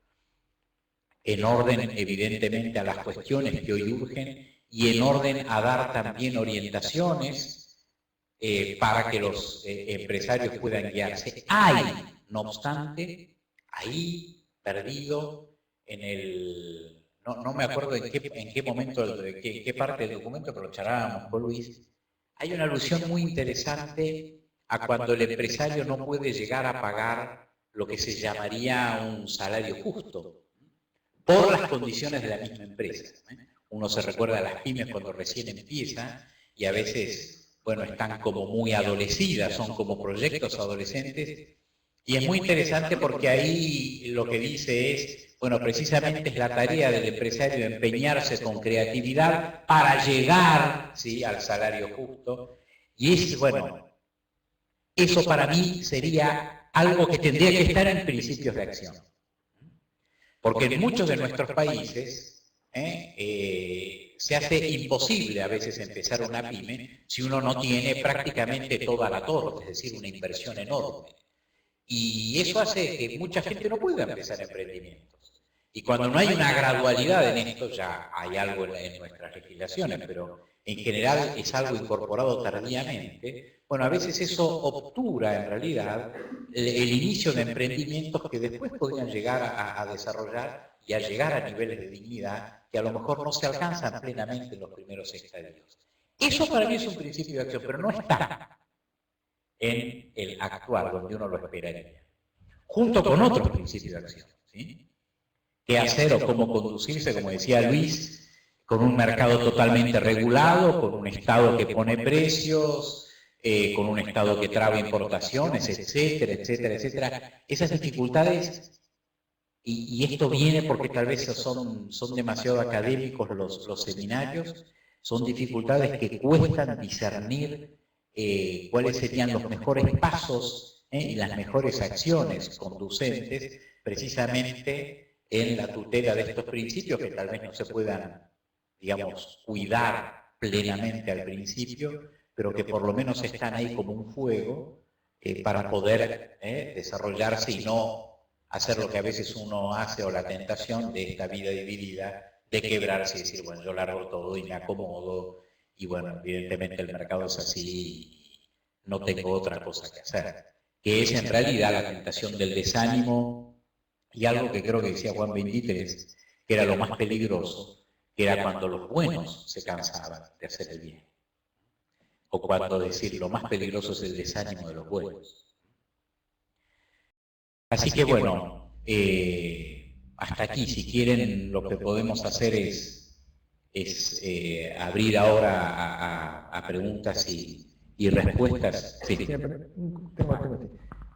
en orden evidentemente a las cuestiones que hoy urgen y en orden a dar también orientaciones para que los empresarios puedan guiarse. Hay, no obstante, ahí perdido en el... No me acuerdo en qué momento, en qué parte del documento, pero lo charlábamos con Luis. Hay una alusión muy interesante a cuando el empresario no puede llegar a pagar lo que se llamaría un salario justo por las condiciones de la misma empresa. Uno se recuerda a las pymes cuando recién empiezan y a veces, bueno, están como muy adolecidas, son como proyectos adolescentes. Y es muy interesante porque ahí lo que dice es, bueno, precisamente es la tarea del empresario empeñarse con creatividad para llegar, ¿sí?, al salario justo. Y es, bueno, eso para mí sería algo que tendría que estar en principios de acción. Porque en muchos de nuestros países se hace imposible a veces empezar una pyme si uno no tiene prácticamente toda la torta, es decir, una inversión enorme. Y eso hace que mucha gente no pueda empezar emprendimientos. Y cuando no hay una gradualidad en esto, ya hay algo en nuestras legislaciones, pero en general es algo incorporado tardíamente, bueno, a veces eso obtura en realidad el inicio de emprendimientos que después podrían llegar a desarrollar y a llegar a niveles de dignidad que a lo mejor no se alcanzan plenamente en los primeros estadios. Eso para mí es un principio de acción, pero no está en el actuar donde uno lo esperaría, junto con otros principios de acción, ¿sí? ¿Qué hacer o cómo conducirse, como decía Luis, con un mercado totalmente regulado, con un Estado que pone precios, con un Estado que traba importaciones, etcétera, etcétera, etcétera? Esas dificultades, y esto viene porque tal vez son demasiado académicos los seminarios, son dificultades que cuestan discernir cuáles serían los mejores pasos y las mejores acciones conducentes precisamente en la tutela de estos principios que tal vez no se puedan, digamos, cuidar plenamente al principio, pero que por lo menos están ahí como un fuego para poder desarrollarse y no hacer lo que a veces uno hace o la tentación de esta vida dividida, de quebrarse y decir, bueno, yo largo todo y me acomodo y bueno, evidentemente el mercado es así y no tengo otra cosa que hacer, que es en realidad la tentación del desánimo y algo que creo que decía Juan 23, que era lo más peligroso, que era cuando los buenos se cansaban de hacer el bien. O cuando decir lo más peligroso es el desánimo de los buenos. Así que bueno, hasta aquí, si quieren, lo que podemos hacer es abrir ahora a preguntas y respuestas. Sí.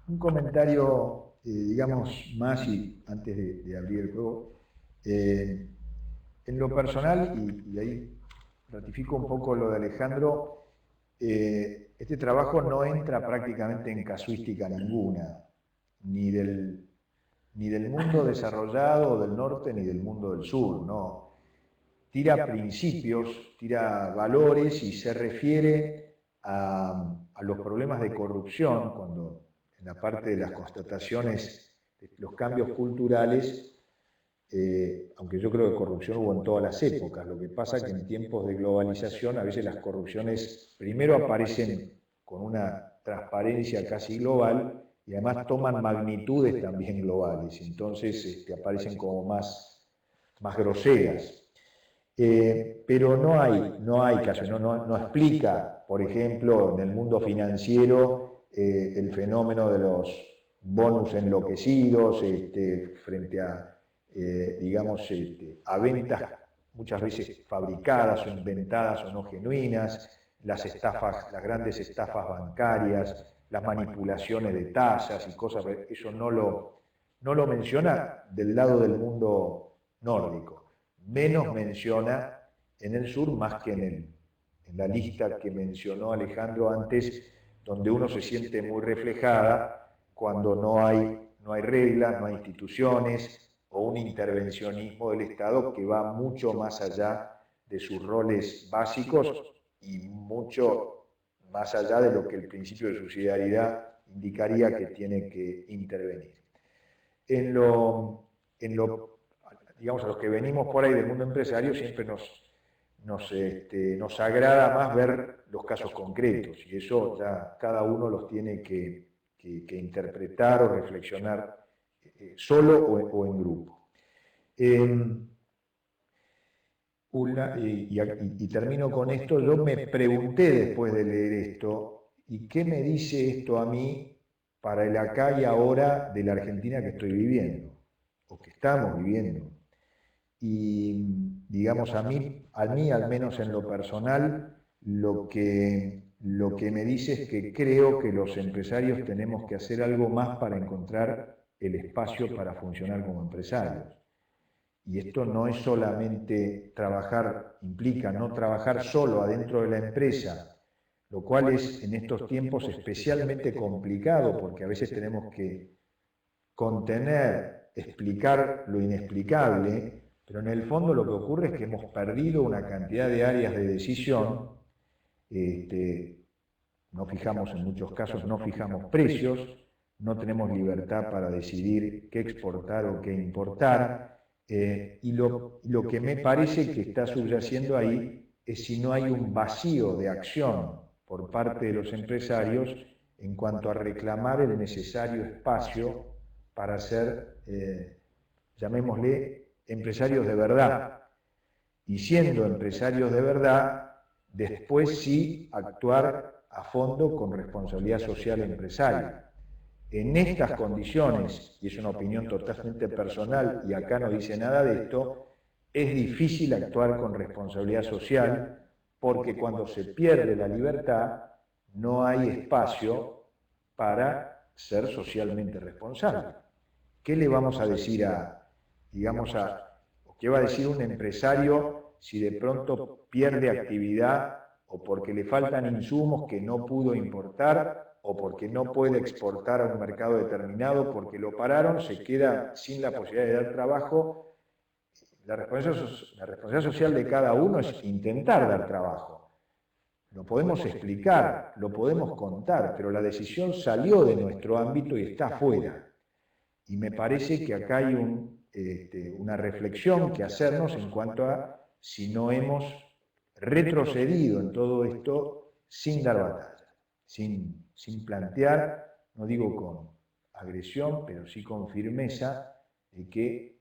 Un comentario, digamos, más y antes de abrir el juego. En lo personal, y ahí ratifico un poco lo de Alejandro, este trabajo no entra prácticamente en casuística ninguna, ni del mundo desarrollado del norte ni del mundo del sur, no. Tira principios, tira valores y se refiere a los problemas de corrupción, cuando en la parte de las constataciones de los cambios culturales, aunque yo creo que corrupción hubo en todas las épocas, lo que pasa es que en tiempos de globalización a veces las corrupciones primero aparecen con una transparencia casi global y además toman magnitudes también globales, entonces aparecen como más groseras. Pero no hay caso, no explica, por ejemplo, en el mundo financiero el fenómeno de los bonus enloquecidos frente a, digamos, a ventas muchas veces fabricadas o inventadas o no genuinas, las estafas, las grandes estafas bancarias, las manipulaciones de tasas y cosas, eso no lo menciona del lado del mundo nórdico. Menos menciona en el sur más que en la lista que mencionó Alejandro antes, donde uno se siente muy reflejada cuando no hay reglas, no hay instituciones o un intervencionismo del Estado que va mucho más allá de sus roles básicos y mucho más allá de lo que el principio de subsidiariedad indicaría que tiene que intervenir. Digamos, a los que venimos por ahí del mundo empresario siempre nos agrada más ver los casos concretos y eso ya cada uno los tiene que interpretar o reflexionar solo o en grupo. Y termino con esto. Yo me pregunté después de leer esto, ¿y qué me dice esto a mí para el acá y ahora de la Argentina que estoy viviendo o que estamos viviendo? Y digamos, a mí al menos en lo personal, lo que me dice es que creo que los empresarios tenemos que hacer algo más para encontrar el espacio para funcionar como empresarios. Y esto no es solamente trabajar, implica no trabajar solo adentro de la empresa, lo cual es en estos tiempos especialmente complicado porque a veces tenemos que contener, explicar lo inexplicable, pero en el fondo lo que ocurre es que hemos perdido una cantidad de áreas de decisión, no fijamos en muchos casos, no fijamos precios, no tenemos libertad para decidir qué exportar o qué importar, y lo que me parece que está subyaciendo ahí es si no hay un vacío de acción por parte de los empresarios en cuanto a reclamar el necesario espacio para ser, llamémosle, empresarios de verdad. Y siendo empresarios de verdad, después sí actuar a fondo con responsabilidad social empresaria. En estas condiciones, y es una opinión totalmente personal y acá no dice nada de esto, es difícil actuar con responsabilidad social porque cuando se pierde la libertad no hay espacio para ser socialmente responsable. ¿Qué le vamos a decir qué va a decir un empresario si de pronto pierde actividad o porque le faltan insumos que no pudo importar o porque no puede exportar a un mercado determinado, porque lo pararon, se queda sin la posibilidad de dar trabajo? La responsabilidad social de cada uno es intentar dar trabajo. Lo podemos explicar, lo podemos contar, pero la decisión salió de nuestro ámbito y está afuera. Y me parece que acá hay una reflexión que hacernos en cuanto a si no hemos retrocedido en todo esto sin dar batalla, sin plantear, no digo con agresión, pero sí con firmeza, de que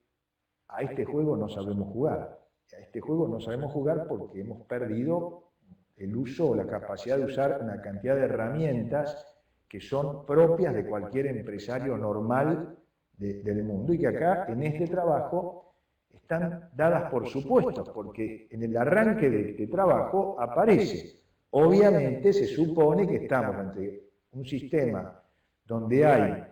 a este juego no sabemos jugar. A este juego no sabemos jugar porque hemos perdido el uso o la capacidad de usar una cantidad de herramientas que son propias de cualquier empresario normal del mundo y que acá en este trabajo están dadas por supuesto, porque en el arranque de este trabajo aparece. Obviamente se supone que estamos ante un sistema donde hay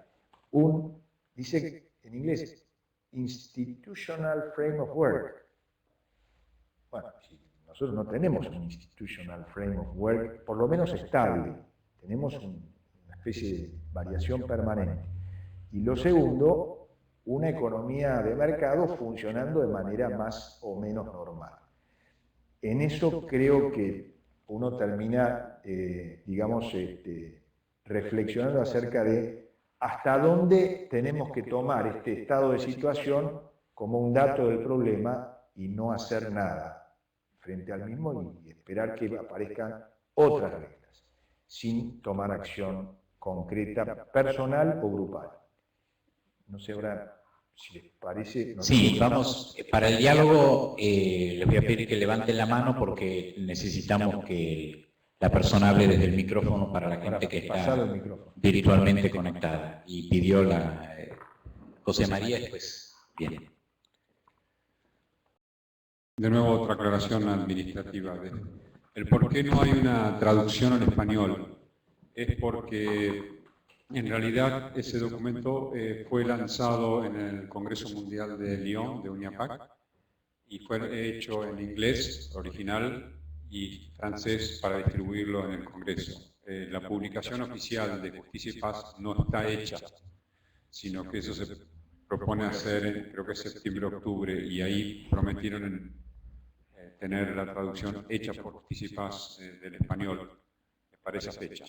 dice en inglés, institutional frame of work. Bueno, nosotros no tenemos un institutional frame of work, por lo menos estable, tenemos una especie de variación permanente. Y lo segundo, una economía de mercado funcionando de manera más o menos normal. En eso creo que uno termina, reflexionando acerca de hasta dónde tenemos que tomar este estado de situación como un dato del problema y no hacer nada frente al mismo y esperar que aparezcan otras reglas, sin tomar acción concreta, personal o grupal. No sé ahora si les parece... Sí, vamos, para el diálogo les voy a pedir que levanten la mano porque necesitamos que la persona hable desde el micrófono para la gente que está virtualmente conectada. Y pidió la José María, pues bien. De nuevo, otra aclaración administrativa. El por qué no hay una traducción al español es porque en realidad ese documento fue lanzado en el Congreso Mundial de Lyon, de UNIAPAC, y fue hecho en inglés original y francés para distribuirlo en el Congreso. La publicación oficial de Justicia y Paz no está hecha, sino que eso se propone hacer, creo que es septiembre-octubre, y ahí prometieron tener la traducción hecha por Justicia y Paz del español para esa fecha.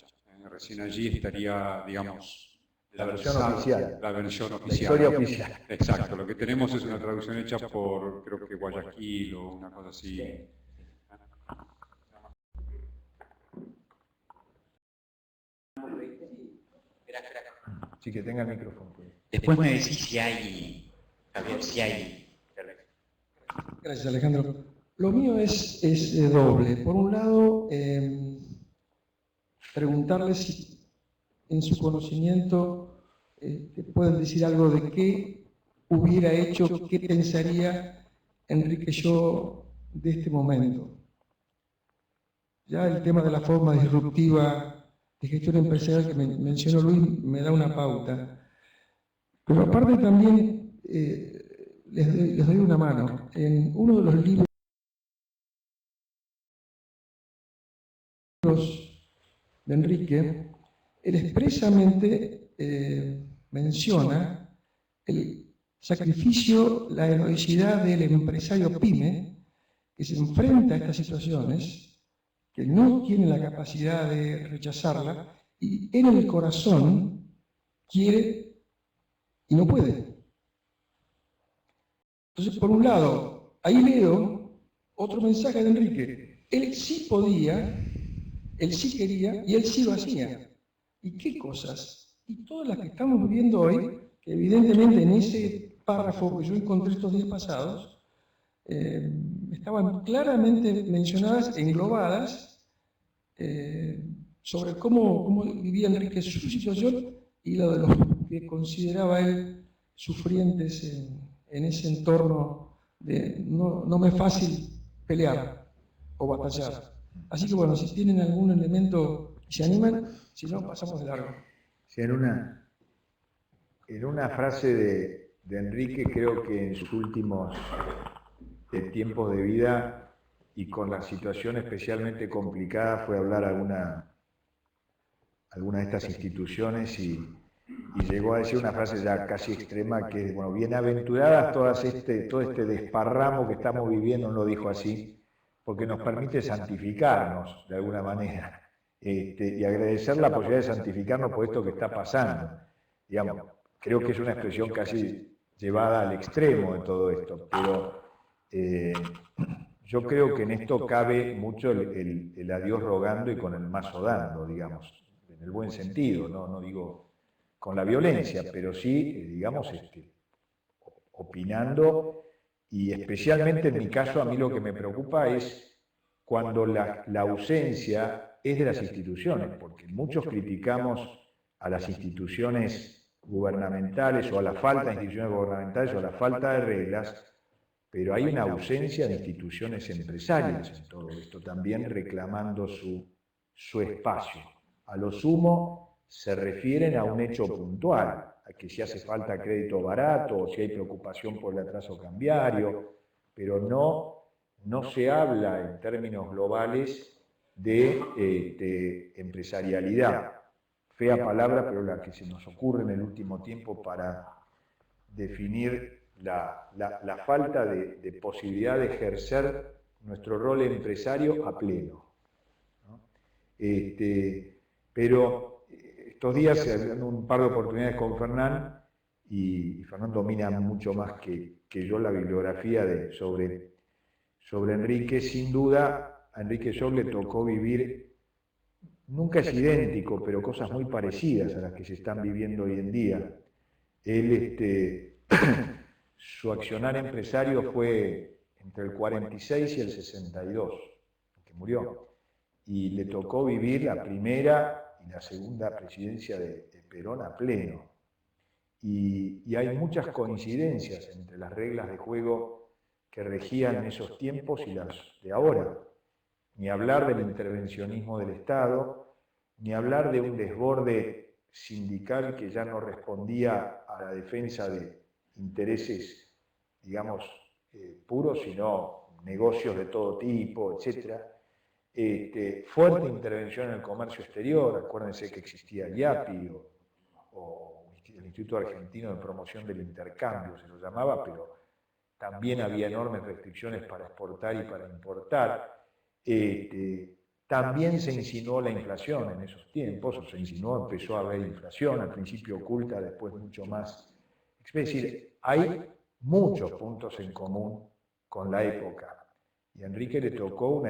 Recién allí estaría, digamos, la versión oficial. La versión oficial. La historia oficial. Exacto. Lo que tenemos es una traducción hecha por, creo que Guayaquil o una cosa así. Sí. Sí, que tenga el micrófono. Después me decís si hay, Javier, si hay. Gracias, Alejandro. Lo mío es doble. Por un lado, preguntarle si en su conocimiento pueden decir algo de qué hubiera hecho, qué pensaría Enrique Yo de este momento. Ya el tema de la forma disruptiva de gestión empresarial que mencionó Luis me da una pauta. Pero aparte también les doy una mano. En uno de los libros de Enrique, él expresamente menciona el sacrificio, la heroicidad del empresario pyme que se enfrenta a estas situaciones, que no tiene la capacidad de rechazarla y en el corazón quiere y no puede. Entonces, por un lado, ahí leo otro mensaje de Enrique. Él sí podía, él sí quería y él sí lo hacía. ¿Y qué cosas? Y todas las que estamos viviendo hoy, que evidentemente en ese párrafo que yo encontré estos días pasados, estaban claramente mencionadas, englobadas, sobre cómo vivía Enrique su situación y lo de los que consideraba él sufrientes en ese entorno de no me es fácil pelear o batallar. Así que bueno, si tienen algún elemento y se animan, si no, pasamos de largo. Sí, en una frase de Enrique, creo que en sus últimos tiempos de vida y con la situación especialmente complicada, fue hablar a alguna de estas instituciones y llegó a decir una frase ya casi extrema que es, bueno, bienaventuradas todo este desparramo que estamos viviendo, no lo dijo así, porque nos permite santificarnos de alguna manera y agradecer la posibilidad de santificarnos por esto que está pasando. Digamos, creo que es una expresión casi llevada al extremo de todo esto, pero yo creo que en esto cabe mucho el a Dios rogando y con el mazo dando, digamos, en el buen sentido, no digo con la violencia, pero sí, digamos, opinando, y especialmente en mi caso a mí lo que me preocupa es cuando la ausencia es de las instituciones, porque muchos criticamos a las instituciones gubernamentales o a la falta de instituciones gubernamentales o a la falta de reglas, pero hay una ausencia de instituciones empresariales en todo esto, también reclamando su espacio. A lo sumo se refieren a un hecho puntual, a que si hace falta crédito barato o si hay preocupación por el atraso cambiario, pero no se habla en términos globales de empresarialidad. Fea palabra, pero la que se nos ocurre en el último tiempo para definir la falta de posibilidad de ejercer nuestro rol empresario a pleno, ¿no? Pero estos días se han un par de oportunidades con Fernán, y Fernán domina mucho más que yo la bibliografía sobre Enrique. Sin duda, a Enrique Yo le tocó vivir, nunca es idéntico, pero cosas muy parecidas a las que se están viviendo hoy en día. Él su accionar empresario fue entre el 46 y el 62, que murió. Y le tocó vivir la primera y la segunda presidencia de Perón a pleno. Y hay muchas coincidencias entre las reglas de juego que regían en esos tiempos y las de ahora. Ni hablar del intervencionismo del Estado, ni hablar de un desborde sindical que ya no respondía a la defensa de intereses, digamos, puros, sino negocios de todo tipo, etc. Fuerte intervención en el comercio exterior, acuérdense que existía el IAPI o el Instituto Argentino de Promoción del Intercambio, se lo llamaba, pero también había enormes restricciones para exportar y para importar. También se insinuó la inflación en esos tiempos, o se insinuó, empezó a haber inflación, al principio oculta, después mucho más. Es decir, hay muchos puntos en común con la época. Y a Enrique le tocó,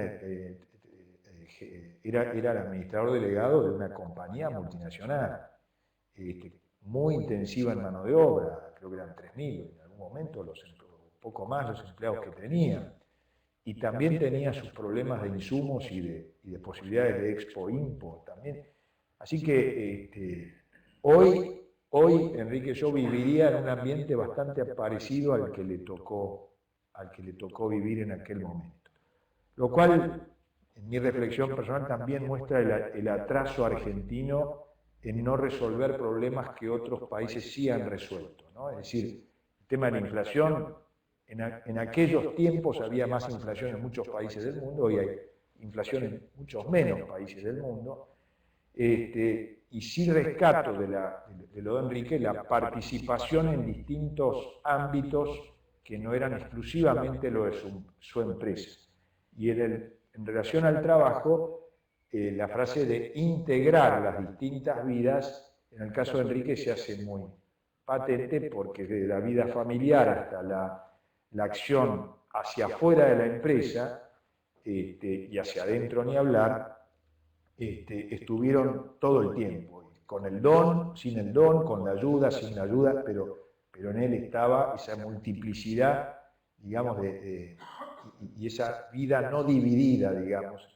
era el administrador delegado de una compañía multinacional, muy intensiva en mano de obra, creo que eran 3.000 en algún momento, poco más los empleados que tenía. Y también tenía sus problemas de insumos y de posibilidades de expo-impo también. Así que hoy Enrique yo viviría en un ambiente bastante parecido al que le tocó vivir en aquel momento. Lo cual, en mi reflexión personal, también muestra el atraso argentino en no resolver problemas que otros países sí han resuelto, ¿no? Es decir, el tema de la inflación, en aquellos tiempos había más inflación en muchos países del mundo, hoy hay inflación en muchos menos países del mundo, y sí rescato de lo de Enrique la participación en distintos ámbitos que no eran exclusivamente lo de su empresa. Y en relación al trabajo, la frase de integrar las distintas vidas, en el caso de Enrique se hace muy patente porque desde la vida familiar hasta la acción hacia afuera de la empresa y hacia adentro ni hablar, estuvieron todo el tiempo, con el don, sin el don, con la ayuda, sin la ayuda, pero en él estaba esa multiplicidad, digamos, y esa vida no dividida, digamos,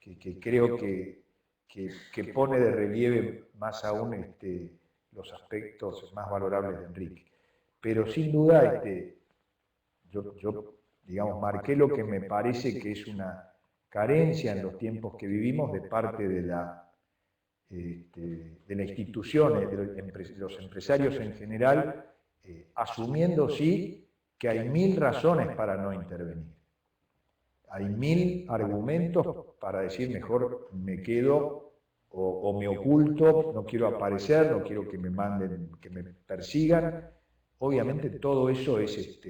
que creo que pone de relieve más aún los aspectos más valorables de Enrique. Pero sin duda, yo digamos, marqué lo que me parece que es una carencia en los tiempos que vivimos de parte de la institución, de los empresarios en general, asumiendo sí que hay 1000 razones para no intervenir. Hay 1000 argumentos para decir mejor me quedo o me oculto, no quiero aparecer, no quiero que me manden, que me persigan. Obviamente todo eso es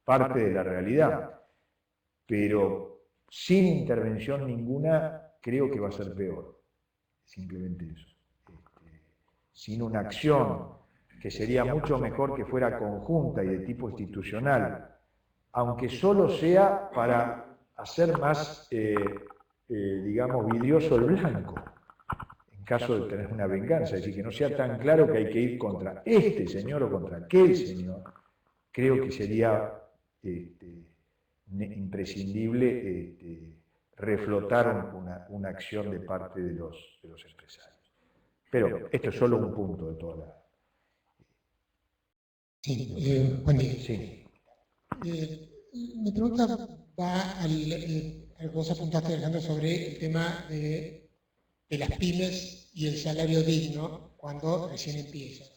parte de la realidad, pero sin intervención ninguna creo que va a ser peor. Simplemente eso. Sin una acción que sería mucho mejor que fuera conjunta y de tipo institucional, aunque solo sea para hacer más, digamos, vidrioso el blanco, en caso de tener una venganza, es decir, que no sea tan claro que hay que ir contra este señor o contra aquel señor, creo que sería imprescindible reflotar una acción de parte de los empresarios. Pero esto es solo un punto de toda la... Sí, buen día. Sí. Mi pregunta va a lo que vos apuntaste, Alejandro, sobre el tema de las pymes y el salario digno cuando recién empiezan.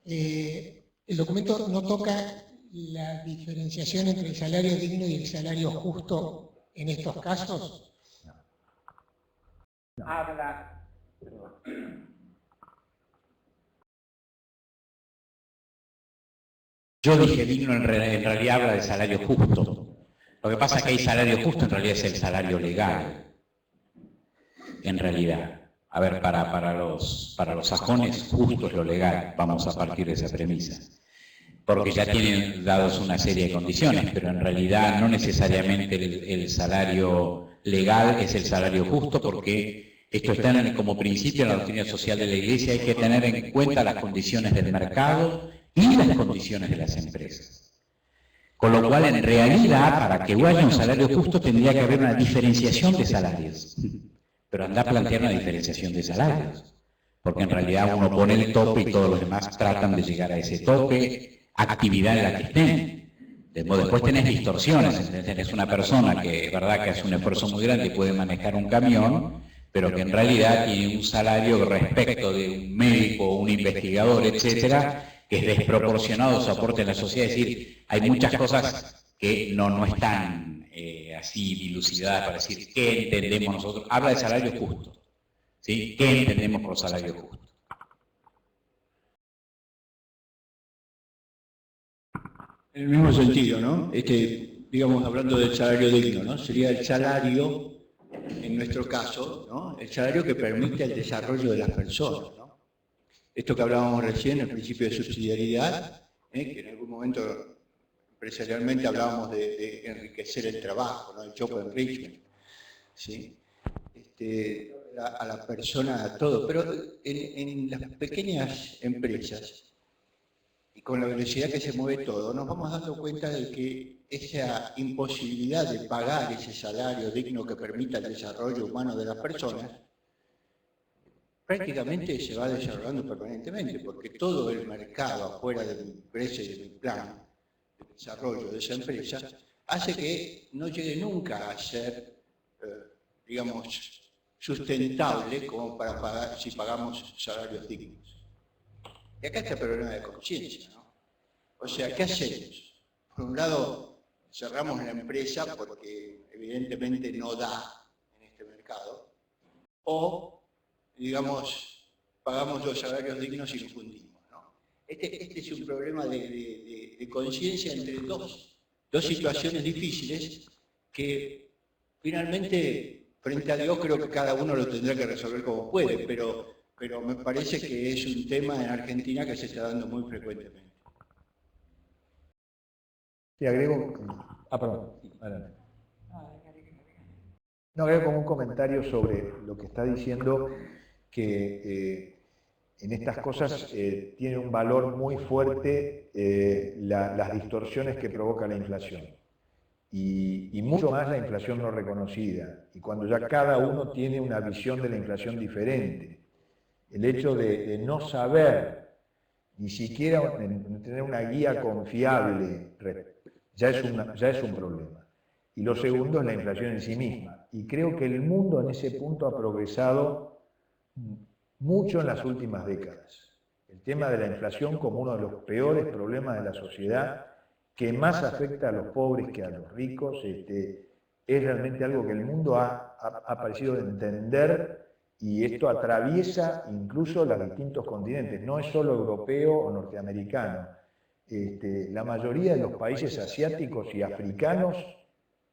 El documento no toca la diferenciación entre el salario digno y el salario justo en estos casos. No. Habla... Yo dije digno, en realidad habla de salario justo. Lo que pasa es que hay salario justo, en realidad es el salario legal. En realidad. A ver, para los sajones, justo es lo legal. Vamos a partir de esa premisa. Porque ya tienen dados una serie de condiciones, pero en realidad no necesariamente el salario legal es el salario justo, porque esto está como principio en la doctrina social de la Iglesia. Hay que tener en cuenta las condiciones del mercado y las condiciones de las empresas. Con lo cual, en realidad, para que haya un salario justo tendría que haber una diferenciación de salarios. Pero anda a plantear una diferenciación de salarios, porque en realidad uno pone el tope y todos los demás tratan de llegar a ese tope, actividad en la que estén. Después tenés distorsiones, tenés una persona que es verdad que hace un esfuerzo muy grande y puede manejar un camión, pero que en realidad tiene un salario respecto de un médico, un investigador, etcétera, que es desproporcionado su aporte en la sociedad. Es decir, hay muchas cosas que no están así dilucidadas para decir qué entendemos nosotros. Habla de salario justo, ¿sí? ¿Qué entendemos por salario justo? En el mismo sentido, ¿no? Digamos, hablando del salario digno, ¿no? Sería el salario, en nuestro caso, ¿no? El salario que permite el desarrollo de las personas, ¿no? Esto que hablábamos recién, el principio de subsidiariedad, que en algún momento empresarialmente hablábamos de enriquecer el trabajo, ¿no? El job enrichment, ¿sí? A la persona, a todo, pero en las pequeñas empresas, y con la velocidad que se mueve todo, nos vamos dando cuenta de que esa imposibilidad de pagar ese salario digno que permita el desarrollo humano de las personas, prácticamente se va desarrollando permanentemente, porque todo el mercado afuera de mi empresa y de mi plan de desarrollo de esa empresa hace que no llegue nunca a ser, digamos, sustentable como para pagar, si pagamos salarios dignos. Y acá está el problema de conciencia, ¿no? O sea, ¿qué hacemos? Por un lado, cerramos la empresa porque evidentemente no da en este mercado, o, digamos, pagamos los salarios dignos y los fundimos, ¿no? Este es un problema de conciencia entre dos situaciones difíciles que finalmente, frente a Dios, creo que cada uno lo tendrá que resolver como puede, pero me parece que es un tema en Argentina que se está dando muy frecuentemente. Sí, agrego... perdón. Adelante. No, agrego como un comentario sobre lo que está diciendo, que en estas cosas tiene un valor muy fuerte las distorsiones que provoca la inflación. Y mucho más la inflación no reconocida. Y cuando ya cada uno tiene una visión de la inflación diferente. El hecho de no saber, ni siquiera tener una guía confiable, ya es un problema. Y lo segundo es la inflación en sí misma. Y creo que el mundo en ese punto ha progresado mucho en las últimas décadas. El tema de la inflación como uno de los peores problemas de la sociedad, que más afecta a los pobres que a los ricos, es realmente algo que el mundo ha parecido entender. Y esto atraviesa incluso los distintos continentes, no es solo europeo o norteamericano. La mayoría de los países asiáticos y africanos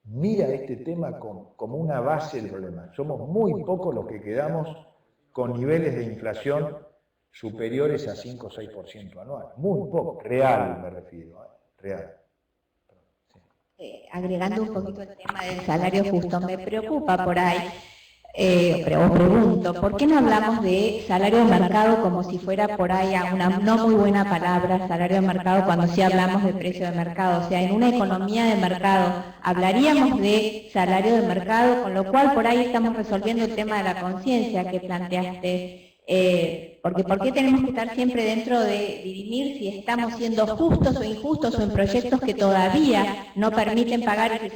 mira este tema como una base del problema. Somos muy pocos los que quedamos con niveles de inflación superiores a 5 o 6% anual. Muy poco, real me refiero, real. Agregando un poquito el tema del salario justo, me preocupa por ahí. Os pregunto, ¿por qué no hablamos de salario de mercado como si fuera por ahí una no muy buena palabra, salario de mercado, cuando sí hablamos de precio de mercado? O sea, en una economía de mercado hablaríamos de salario de mercado, con lo cual por ahí estamos resolviendo el tema de la conciencia que planteaste. Porque ¿por qué tenemos que estar siempre dentro de dirimir si estamos siendo justos o injustos o en proyectos que todavía no permiten pagar ese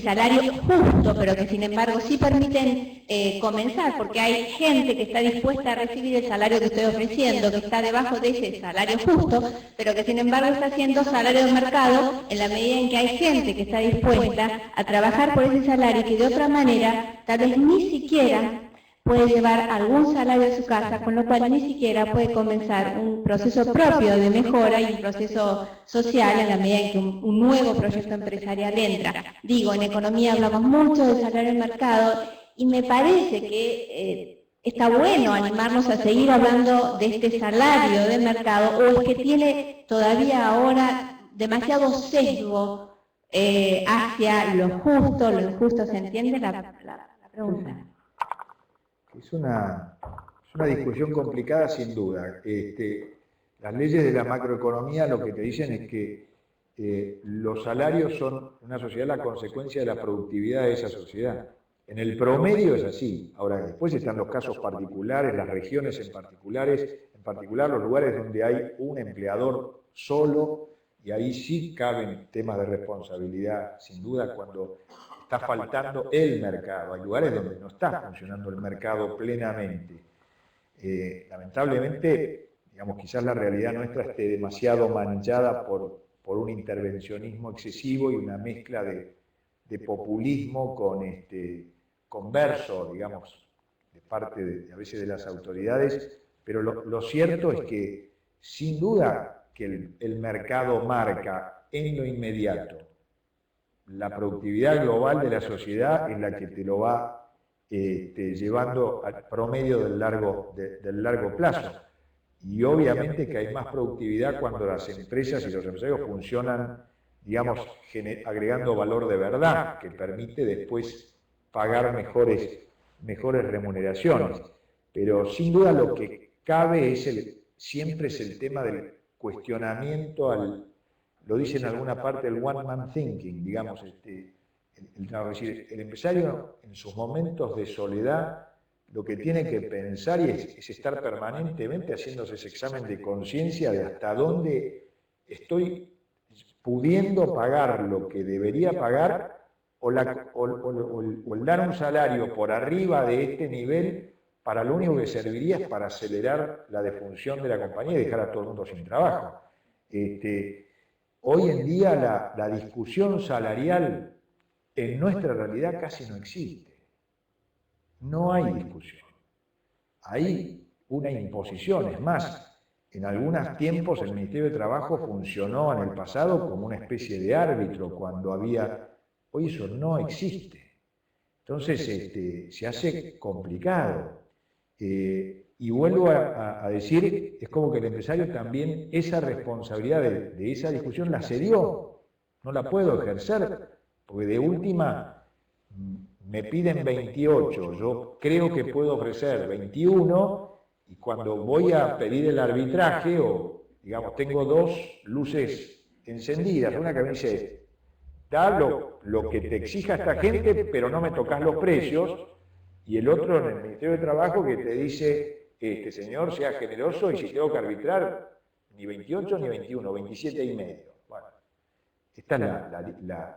salario justo, pero que sin embargo sí permiten comenzar, porque hay gente que está dispuesta a recibir el salario que estoy ofreciendo, que está debajo de ese salario justo, pero que sin embargo está haciendo salario de mercado en la medida en que hay gente que está dispuesta a trabajar por ese salario y que de otra manera tal vez ni siquiera puede llevar algún salario a su casa, con lo cual ni siquiera puede comenzar un proceso propio de mejora y un proceso social en la medida en que un nuevo proyecto empresarial entra. Digo, en economía hablamos mucho del salario de mercado y me parece que está bueno animarnos a seguir hablando de este salario de mercado, o es que tiene todavía ahora demasiado sesgo hacia lo justo, ¿se entiende la pregunta? Es una discusión complicada sin duda. Las leyes de la macroeconomía lo que te dicen es que los salarios son en una sociedad la consecuencia de la productividad de esa sociedad. En el promedio es así. Ahora, después están los casos particulares, las regiones en particular los lugares donde hay un empleador solo, y ahí sí caben temas de responsabilidad, sin duda, cuando está faltando el mercado. Hay lugares donde no está funcionando el mercado plenamente. Lamentablemente, digamos, quizás la realidad nuestra esté demasiado manchada por un intervencionismo excesivo y una mezcla de populismo con verso, digamos, de parte a veces de las autoridades, pero lo cierto es que, sin duda, que el mercado marca en lo inmediato la productividad global de la sociedad, es la que te lo va llevando al promedio del largo plazo. Y obviamente que hay más productividad cuando las empresas y los empresarios funcionan, digamos, agregando valor de verdad, que permite después pagar mejores remuneraciones. Pero sin duda lo que cabe siempre es el tema del cuestionamiento lo dice en alguna parte el one man thinking, digamos, es decir, el empresario en sus momentos de soledad lo que tiene que pensar es estar permanentemente haciéndose ese examen de conciencia de hasta dónde estoy pudiendo pagar lo que debería pagar o el dar un salario por arriba de este nivel para lo único que serviría es para acelerar la defunción de la compañía y dejar a todo el mundo sin trabajo. Hoy en día la discusión salarial en nuestra realidad casi no existe. No hay discusión. Hay una imposición. Es más, en algunos tiempos el Ministerio de Trabajo funcionó en el pasado como una especie de árbitro cuando había... Hoy eso no existe. Entonces se hace complicado. Y vuelvo a decir, es como que el empresario también esa responsabilidad de esa discusión la cedió. No la puedo ejercer, porque de última... me piden 28, yo creo que puedo ofrecer 21 y cuando voy a pedir el arbitraje, o digamos, tengo dos luces encendidas, una que me dice, da lo que te exija esta gente, pero no me tocas los precios, y el otro en el Ministerio de Trabajo que te dice, señor, sea generoso y si tengo que arbitrar, ni 28 ni 21, 27 y medio. Bueno, esta es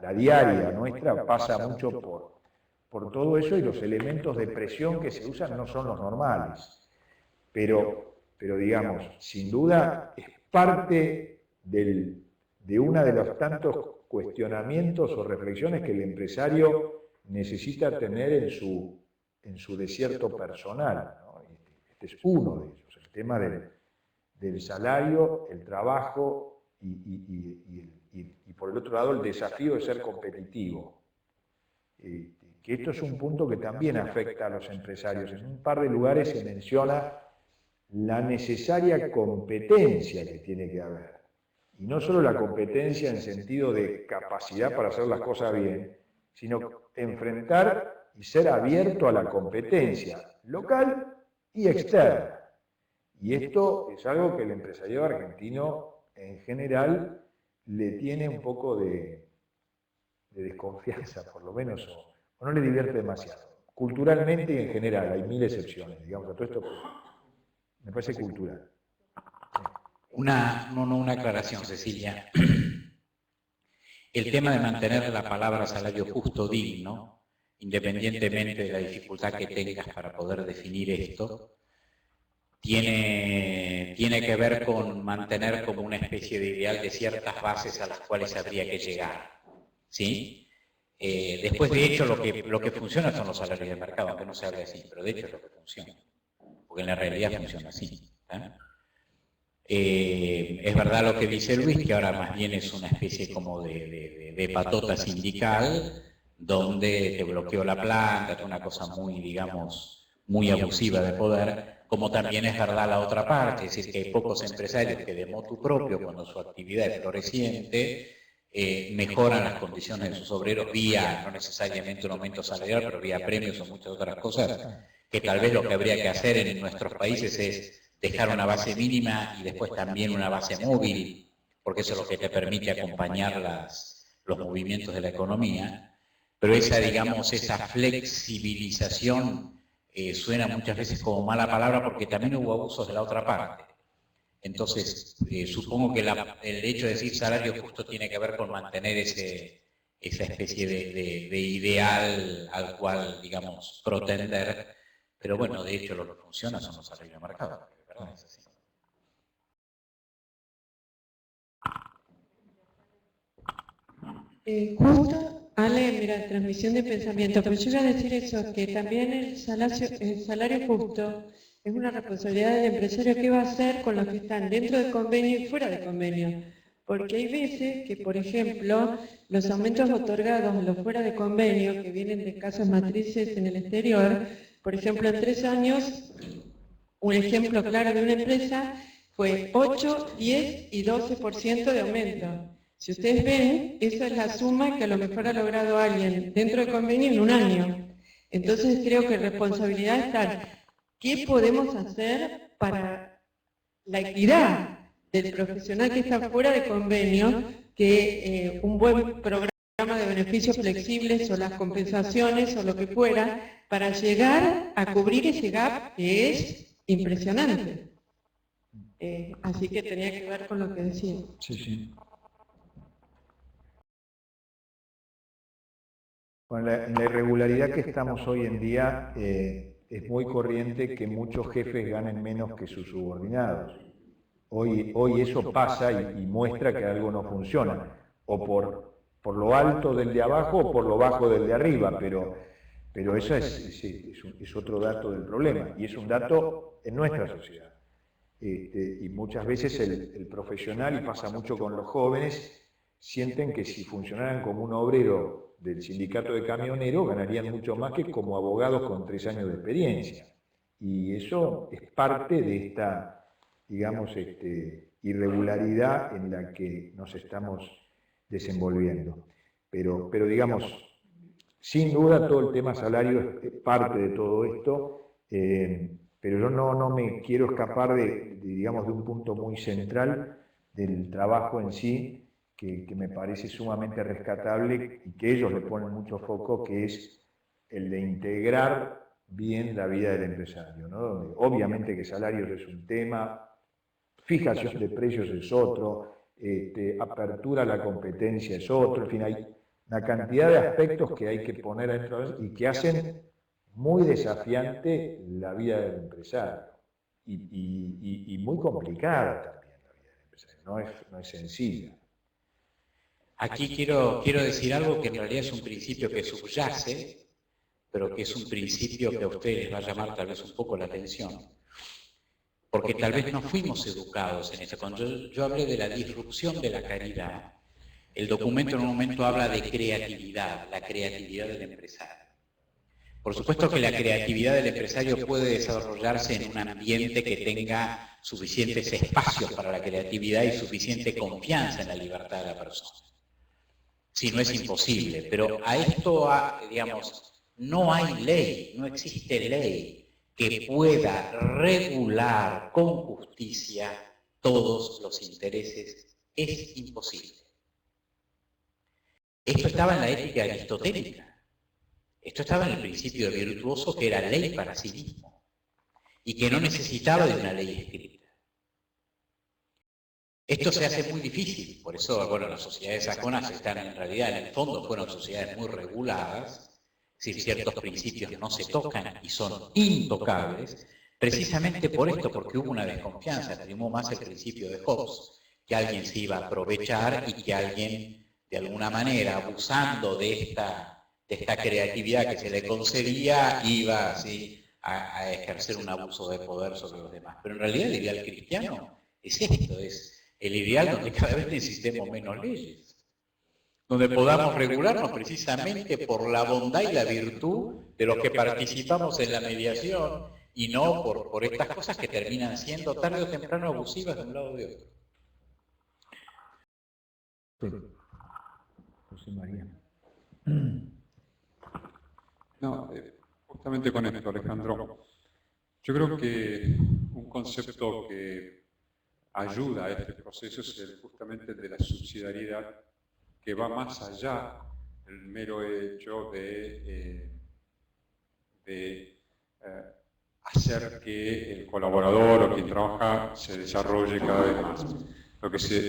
la diaria nuestra, pasa mucho por todo eso y los elementos de presión que se usan no son los normales. Pero digamos, sin duda es parte de uno de los tantos cuestionamientos o reflexiones que el empresario necesita tener en su desierto personal, ¿no? Este es uno de ellos, el tema del salario, el trabajo y por el otro lado el desafío de ser competitivo. Que esto es un punto que también afecta a los empresarios. En un par de lugares se menciona la necesaria competencia que tiene que haber. Y no solo la competencia en sentido de capacidad para hacer las cosas bien, sino enfrentar y ser abierto a la competencia local y externa. Y esto es algo que el empresariado argentino en general le tiene un poco de desconfianza, por lo menos, o no le divierte demasiado. Culturalmente y en general, hay mil excepciones, digamos, a todo esto me parece cultural. Una aclaración, Cecilia. El tema de mantener la palabra salario justo digno, independientemente de la dificultad que tengas para poder definir esto, tiene que ver con mantener como una especie de ideal de ciertas bases a las cuales habría que llegar, ¿sí? Después, de hecho, lo que funciona son los salarios de mercado, aunque no se hable así, pero de hecho es lo que funciona, porque en la realidad funciona así. Es verdad lo que dice Luis, que ahora más bien es una especie como de patota sindical, donde te bloqueó la planta, es una cosa muy, digamos, muy abusiva de poder, como también es verdad la otra parte, es decir, que hay pocos empresarios que de motu propio, cuando su actividad es floreciente, mejoran las condiciones de sus obreros vía, no necesariamente un aumento salarial, pero vía premios o muchas otras cosas, que tal vez lo que habría que hacer en nuestros países es dejar una base mínima y después también una base móvil, porque eso es lo que te permite acompañar los movimientos de la economía, pero esa, digamos, esa flexibilización suena muchas veces como mala palabra porque también hubo abusos de la otra parte. Entonces, supongo que el hecho de decir salario justo tiene que ver con mantener esa especie de ideal al cual, digamos, protender, pero bueno, de hecho lo que funciona son los salarios de mercado, ¿verdad? Es así. Justo, Ale, mira, transmisión de pensamiento, pero yo iba a decir eso, que también el salario justo es una responsabilidad del empresario. ¿Qué va a hacer con los que están dentro del convenio y fuera del convenio? Porque hay veces que, por ejemplo, los aumentos otorgados a los fuera de convenio, que vienen de casas matrices en el exterior, por ejemplo, en 3 años, un ejemplo claro de una empresa fue 8, 10 y 12% de aumento. Si ustedes ven, esa es la suma que a lo mejor ha logrado alguien dentro del convenio en un año. Entonces creo que responsabilidad está, ¿qué podemos hacer para la equidad del profesional que está fuera de convenio, que un buen programa de beneficios flexibles o las compensaciones o lo que fuera, para llegar a cubrir ese gap que es impresionante? Así que tenía que ver con lo que decía. Sí, sí. Bueno, en la irregularidad que estamos hoy en día, es muy corriente que muchos jefes ganen menos que sus subordinados. Hoy eso pasa y muestra que algo no funciona, o por lo alto del de abajo o por lo bajo del de arriba, pero eso es otro dato del problema, y es un dato en nuestra sociedad. Y muchas veces el profesional, y pasa mucho con los jóvenes, sienten que si funcionaran como un obrero del sindicato de camioneros ganarían mucho más que como abogados con 3 años de experiencia. Y eso es parte de esta, digamos, irregularidad en la que nos estamos desenvolviendo. Pero digamos, sin duda todo el tema salario es parte de todo esto, pero yo no me quiero escapar digamos, de un punto muy central del trabajo en sí, que me parece sumamente rescatable y que ellos le ponen mucho foco, que es el de integrar bien la vida del empresario, ¿no? Donde obviamente que salarios es un tema, fijación de precios es otro, apertura a la competencia es otro, en fin, hay una cantidad de aspectos que hay que poner dentro y que hacen muy desafiante la vida del empresario y muy complicada también la vida del empresario, no es sencilla. Aquí quiero decir algo que en realidad es un principio que subyace, pero que es un principio que a ustedes les va a llamar tal vez un poco la atención, porque tal vez no fuimos educados en eso. Cuando yo hablé de la disrupción de la caridad, el documento en un momento habla de creatividad, la creatividad del empresario. Por supuesto que la creatividad del empresario puede desarrollarse en un ambiente que tenga suficientes espacios para la creatividad y suficiente confianza en la libertad de la persona. Si no es imposible, pero a esto, digamos, no hay ley, no existe ley que pueda regular con justicia todos los intereses. Es imposible. Esto estaba en la ética aristotélica. Esto estaba en el principio de virtuoso, que era ley para sí mismo y que no necesitaba de una ley escrita. Esto se hace muy difícil, por eso, bueno, las sociedades sajonas están en realidad, en el fondo, fueron sociedades muy reguladas, es decir, ciertos principios no se tocan y son intocables, precisamente por esto, porque hubo una desconfianza, primó más el principio de Hobbes, que alguien se iba a aprovechar y que alguien, de alguna manera, abusando de esta creatividad que se le concedía, iba así a ejercer un abuso de poder sobre los demás. Pero en realidad el ideal cristiano es esto, es el ideal donde cada vez necesitemos menos leyes, donde podamos regularnos precisamente por la bondad y la virtud de los que participamos en la mediación y no por estas cosas que terminan siendo tarde o temprano abusivas de un lado o de otro. José María. No, justamente con esto, Alejandro. Yo creo que un un concepto que ayuda a este proceso es justamente el de la subsidiariedad, que va más allá del mero hecho de hacer que el colaborador o quien trabaja se desarrolle cada vez más.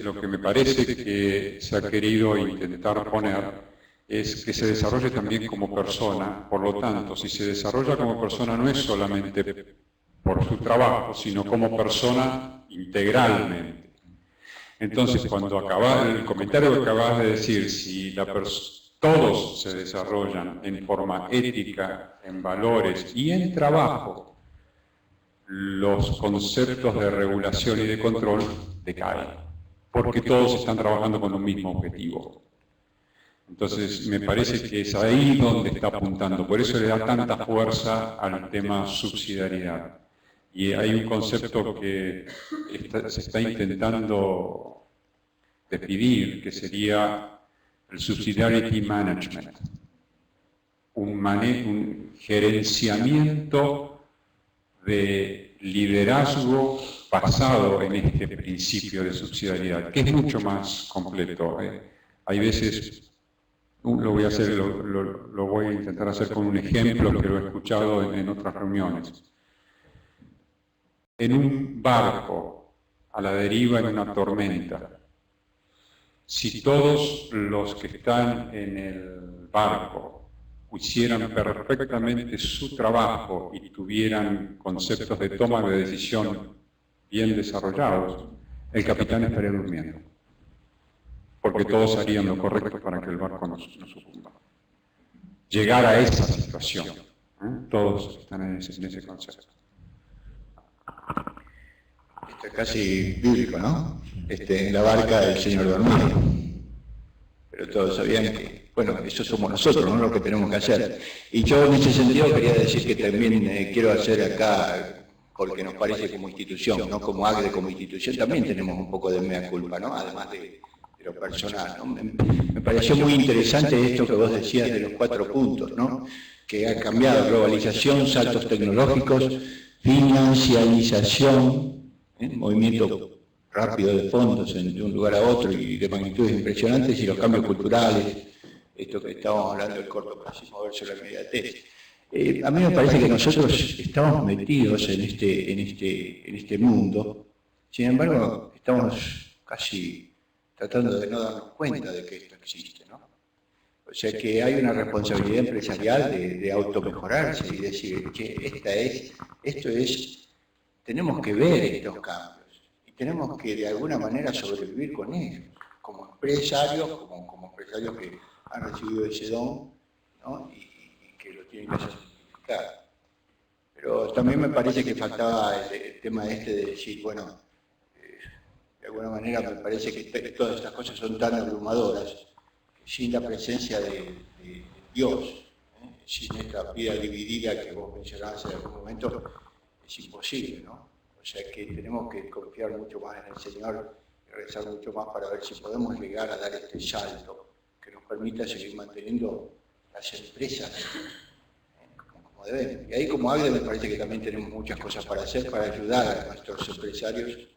Lo que me parece que se ha querido intentar poner es que se desarrolle también como persona. Por lo tanto, si se desarrolla como persona no es solamente por su trabajo, sino como persona integralmente. Entonces, cuando el comentario que acabas de decir, si todos se desarrollan en forma ética, en valores y en trabajo, los conceptos de regulación y de control decaen, porque todos están trabajando con un mismo objetivo. Entonces, me parece que es ahí donde está apuntando, por eso le da tanta fuerza al tema subsidiariedad. Y hay un concepto que se está intentando definir, que sería el subsidiarity management, un gerenciamiento de liderazgo basado en este principio de subsidiariedad, que es mucho más completo. Hay veces, lo voy a intentar hacer con un ejemplo que lo he escuchado en otras reuniones. En un barco, a la deriva en una tormenta, si todos los que están en el barco hicieran perfectamente su trabajo y tuvieran conceptos de toma de decisión bien desarrollados, el capitán estaría durmiendo, porque todos harían lo correcto para que el barco no sucumba. Llegar a esa situación, todos están en ese concepto. Esto es casi bíblico, ¿no? En la barca del Señor dormía. Pero todos sabían que, bueno, eso somos nosotros, ¿no? Lo que tenemos que hacer. Y yo en ese sentido quería decir que también quiero hacer acá, porque nos parece como institución, ¿no? Como AGDE como institución, también tenemos un poco de mea culpa, ¿no? Además de lo personal, ¿no? Me pareció muy interesante esto que vos decías de los 4 puntos, ¿no? Que ha cambiado: globalización, saltos tecnológicos, financialización, movimiento rápido de fondos de un lugar a otro y de magnitudes impresionantes, y los cambios culturales, esto que estábamos hablando del cortoplacismo versus la inmediatez. A mí me parece que nosotros estamos metidos en este mundo, sin embargo estamos casi tratando de no darnos cuenta de que esto existe, ¿no? O sea que hay una responsabilidad empresarial de automejorarse y decir, che, tenemos que ver estos cambios y tenemos que de alguna manera sobrevivir con ellos, como empresarios, como empresarios que han recibido ese don, ¿no? y que lo tienen que certificar. Pero también me parece que faltaba el tema de decir, bueno, de alguna manera me parece que todas estas cosas son tan abrumadoras que sin la presencia de Dios, sin esta vida dividida que vos mencionabas en algún momento, es imposible, ¿no? O sea que tenemos que confiar mucho más en el Señor y rezar mucho más para ver si podemos llegar a dar este salto que nos permita seguir manteniendo las empresas como deben. Y ahí como AGDE me parece que también tenemos muchas cosas para hacer, para ayudar a nuestros empresarios,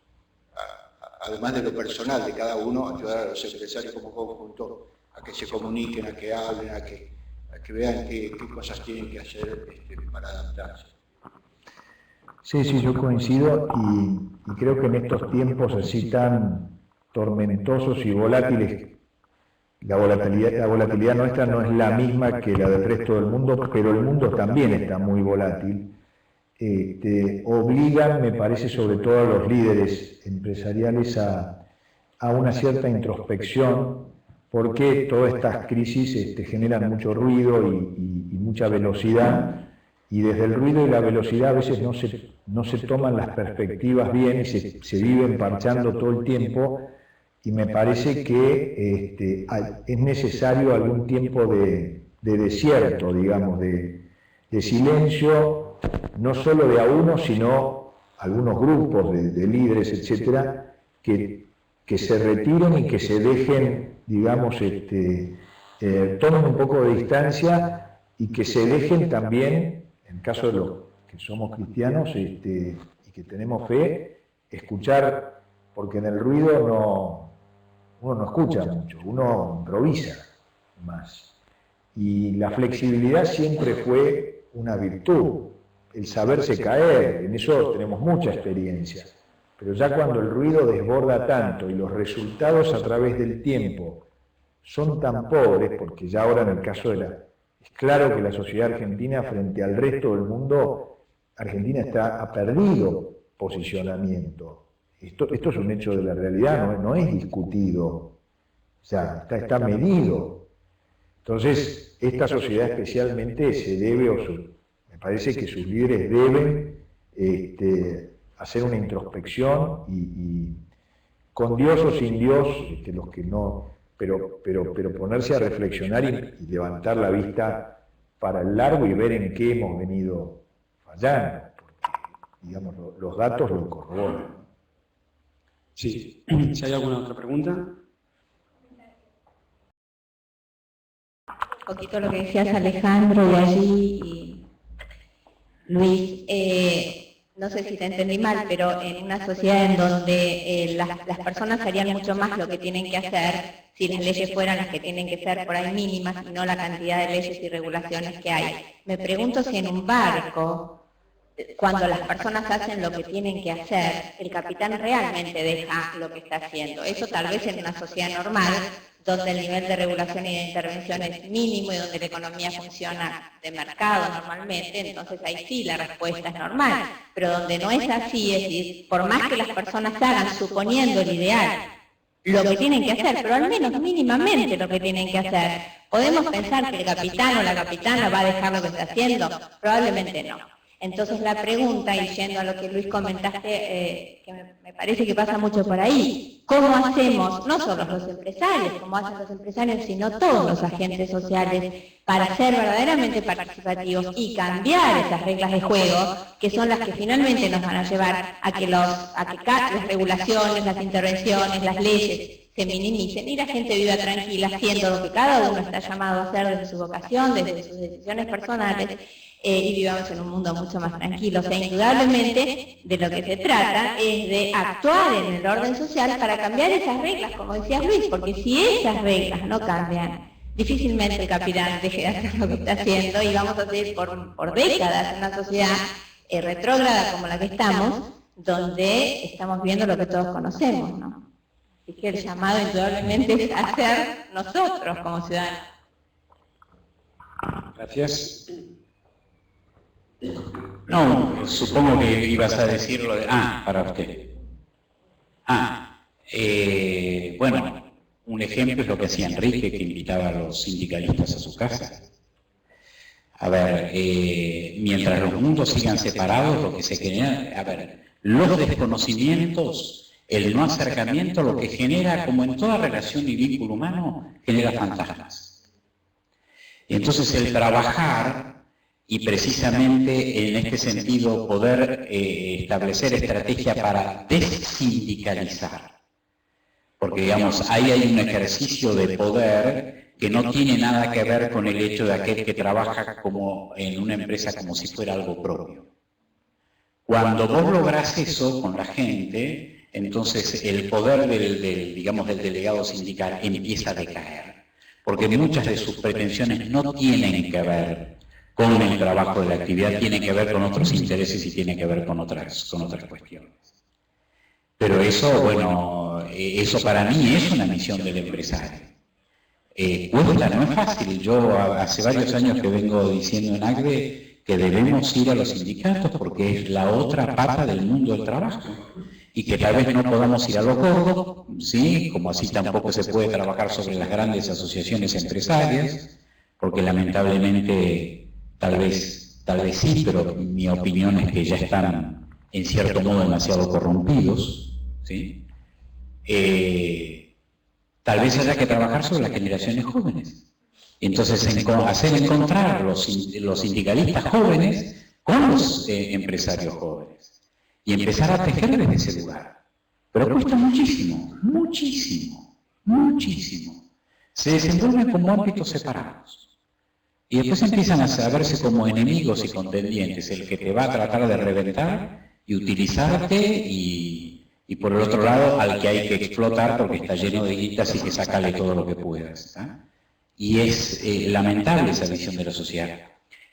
además de lo personal de cada uno, ayudar a los empresarios como conjunto a que se comuniquen, a que hablen, a que vean qué cosas tienen que hacer para adaptarse. Sí, yo coincido y creo que en estos tiempos así tan tormentosos y volátiles, la volatilidad nuestra no es la misma que la del resto del mundo, pero el mundo también está muy volátil. Obligan, me parece, sobre todo a los líderes empresariales a una cierta introspección, porque todas estas crisis generan mucho ruido y mucha velocidad. Y desde el ruido y la velocidad a veces no se toman las perspectivas bien y se viven parchando todo el tiempo, y me parece que es necesario algún tiempo de desierto, digamos, de silencio, no solo de a uno, sino algunos grupos de líderes, etcétera, que se retiren y que se dejen, digamos, tomen un poco de distancia y que se dejen también, en el caso de los que somos cristianos, y que tenemos fe, escuchar, porque en el ruido uno no escucha mucho, uno improvisa más. Y la flexibilidad siempre fue una virtud, el saberse caer, en eso tenemos mucha experiencia. Pero ya cuando el ruido desborda tanto y los resultados a través del tiempo son tan pobres, porque ya ahora en el caso de es claro que la sociedad argentina frente al resto del mundo, Argentina ha perdido posicionamiento. Esto es un hecho de la realidad, no es discutido, o sea, está medido. Entonces, esta sociedad especialmente se debe, me parece que sus líderes deben hacer una introspección y con Dios o sin Dios, los que no, pero ponerse a reflexionar y levantar la vista para el largo y ver en qué hemos venido fallando, porque, digamos, los datos lo corroboran. Sí, si hay alguna otra pregunta. Un poquito lo que decías Alejandro y allí y Luis, no sé si te entendí mal, pero en una sociedad en donde las personas harían mucho más lo que tienen que hacer si las leyes fueran las que tienen que ser por ahí mínimas y no la cantidad de leyes y regulaciones que hay. Me pregunto si en un barco, cuando las personas hacen lo que tienen que hacer, el capitán realmente deja lo que está haciendo. Eso tal vez en una sociedad normal, donde el nivel de regulación y de intervención es mínimo y donde la economía funciona de mercado normalmente, entonces ahí sí la respuesta es normal. Pero donde no es así, es decir, por más que las personas hagan, suponiendo el ideal, lo que tienen que hacer, pero al menos mínimamente lo que tienen que hacer, ¿podemos pensar que el capitán o la capitana va a dejar lo que está haciendo? Probablemente no. Entonces la pregunta, y yendo a lo que Luis comentaste, que me parece que pasa mucho por ahí, ¿cómo hacemos, no solo los empresarios, como hacen los empresarios, sino todos los agentes sociales, para ser verdaderamente participativos y cambiar esas reglas de juego, que son las que finalmente nos van a llevar a que las regulaciones, las intervenciones, las leyes se minimicen y la gente viva tranquila haciendo lo que cada uno está llamado a hacer desde su vocación, desde sus decisiones personales, y vivamos en un mundo mucho más tranquilo? O sea, indudablemente de lo que se trata es de actuar en el orden social para cambiar esas reglas, como decía Luis, porque si esas reglas no cambian, difícilmente el capitán deje de hacer lo que está haciendo y vamos a seguir por décadas en una sociedad retrógrada como la que estamos, donde estamos viendo lo que todos conocemos, ¿no? Así que el llamado indudablemente es hacer nosotros como ciudadanos. Gracias. No, supongo que ibas a decir lo de... para usted. Bueno, un ejemplo es lo que hacía Enrique, que invitaba a los sindicalistas a su casa. A ver, mientras los mundos sigan separados, lo que se genera... A ver, los desconocimientos, el no acercamiento, lo que genera, como en toda relación y vínculo humano, genera fantasmas. Y entonces el trabajar... Y precisamente en este sentido poder establecer estrategia para desindicalizar. Porque digamos, ahí hay un ejercicio de poder que no tiene nada que ver con el hecho de aquel que trabaja como en una empresa como si fuera algo propio. Cuando vos lográs eso con la gente, entonces el poder del delegado sindical empieza a decaer. Porque muchas de sus pretensiones no tienen que ver con el trabajo de la actividad, tiene que ver con otros intereses y tiene que ver con otras cuestiones. Pero eso, bueno, eso para mí es una misión del empresario. Cuesta, no es fácil. Yo hace varios años que vengo diciendo en ACDE que debemos ir a los sindicatos porque es la otra pata del mundo del trabajo. Y que tal vez no podamos ir a lo gordo, ¿sí? Como así tampoco se puede trabajar sobre las grandes asociaciones empresarias, porque lamentablemente... Tal vez sí, pero mi opinión es que ya están en cierto modo demasiado corrompidos, ¿sí? Tal vez haya que trabajar sobre las generaciones jóvenes. Entonces, hacer encontrar los sindicalistas jóvenes con los empresarios jóvenes y empezar a tejer desde ese lugar. Pero cuesta muchísimo, muchísimo, muchísimo. Se desenvuelven como ámbitos separados. Y después empiezan a verse como enemigos y contendientes, el que te va a tratar de reventar y utilizarte, y por el otro lado al que hay que explotar porque está lleno de guitas y que sacarle todo lo que puedas. ¿Está? Y es lamentable esa visión de la sociedad.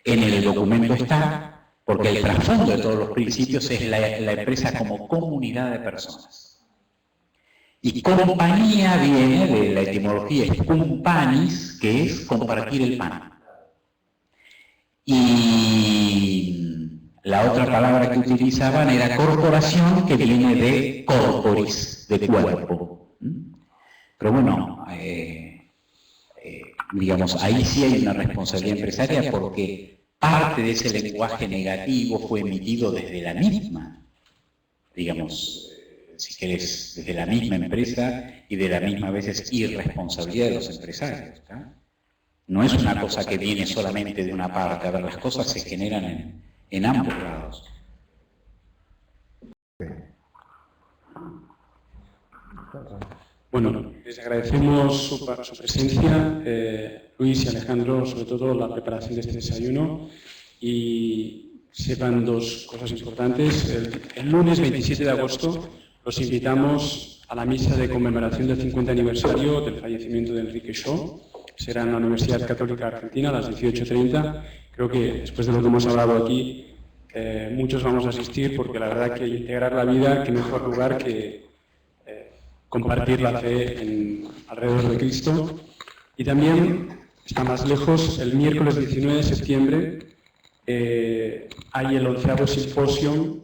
En el documento está, porque el trasfondo de todos los principios es la empresa como comunidad de personas. Y compañía viene de la etimología, es cum panis, que es compartir el pan. Y la otra palabra que utilizaban era corporación, que viene de corporis, de cuerpo. Pero bueno, digamos, ahí sí hay una responsabilidad empresaria porque parte de ese lenguaje negativo fue emitido desde la misma, digamos, si querés, desde la misma empresa y de la misma veces irresponsabilidad de los empresarios. ¿Está? No es una cosa que viene solamente de una parte, a ver, las cosas se generan en ambos lados. Bueno, les agradecemos su presencia, Luis y Alejandro, sobre todo la preparación de este desayuno, y sepan dos cosas importantes. El lunes 27 de agosto los invitamos a la misa de conmemoración del 50 aniversario del fallecimiento de Enrique Shaw. Será en la Universidad Católica Argentina a las 18:30. Creo que después de lo que hemos hablado aquí, muchos vamos a asistir porque la verdad que integrar la vida, qué mejor lugar que compartir la fe alrededor de Cristo. Y también, está más lejos, el miércoles 19 de septiembre hay el 11º simposio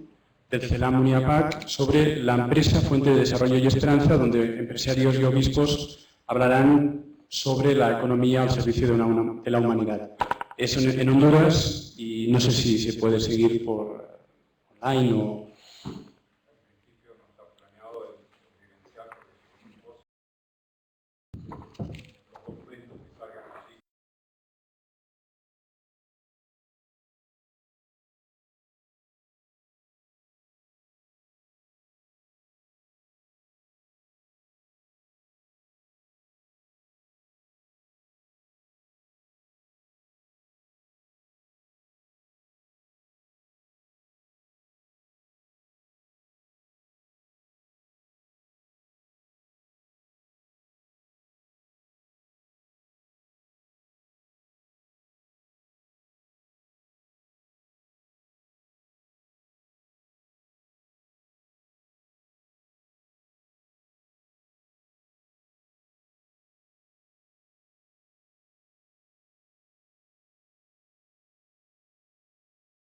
del CELAM UNIAPAC sobre la empresa, fuente de desarrollo y esperanza, donde empresarios y obispos hablarán sobre la economía al servicio de la humanidad. Es en Honduras y no sé si se puede seguir por online o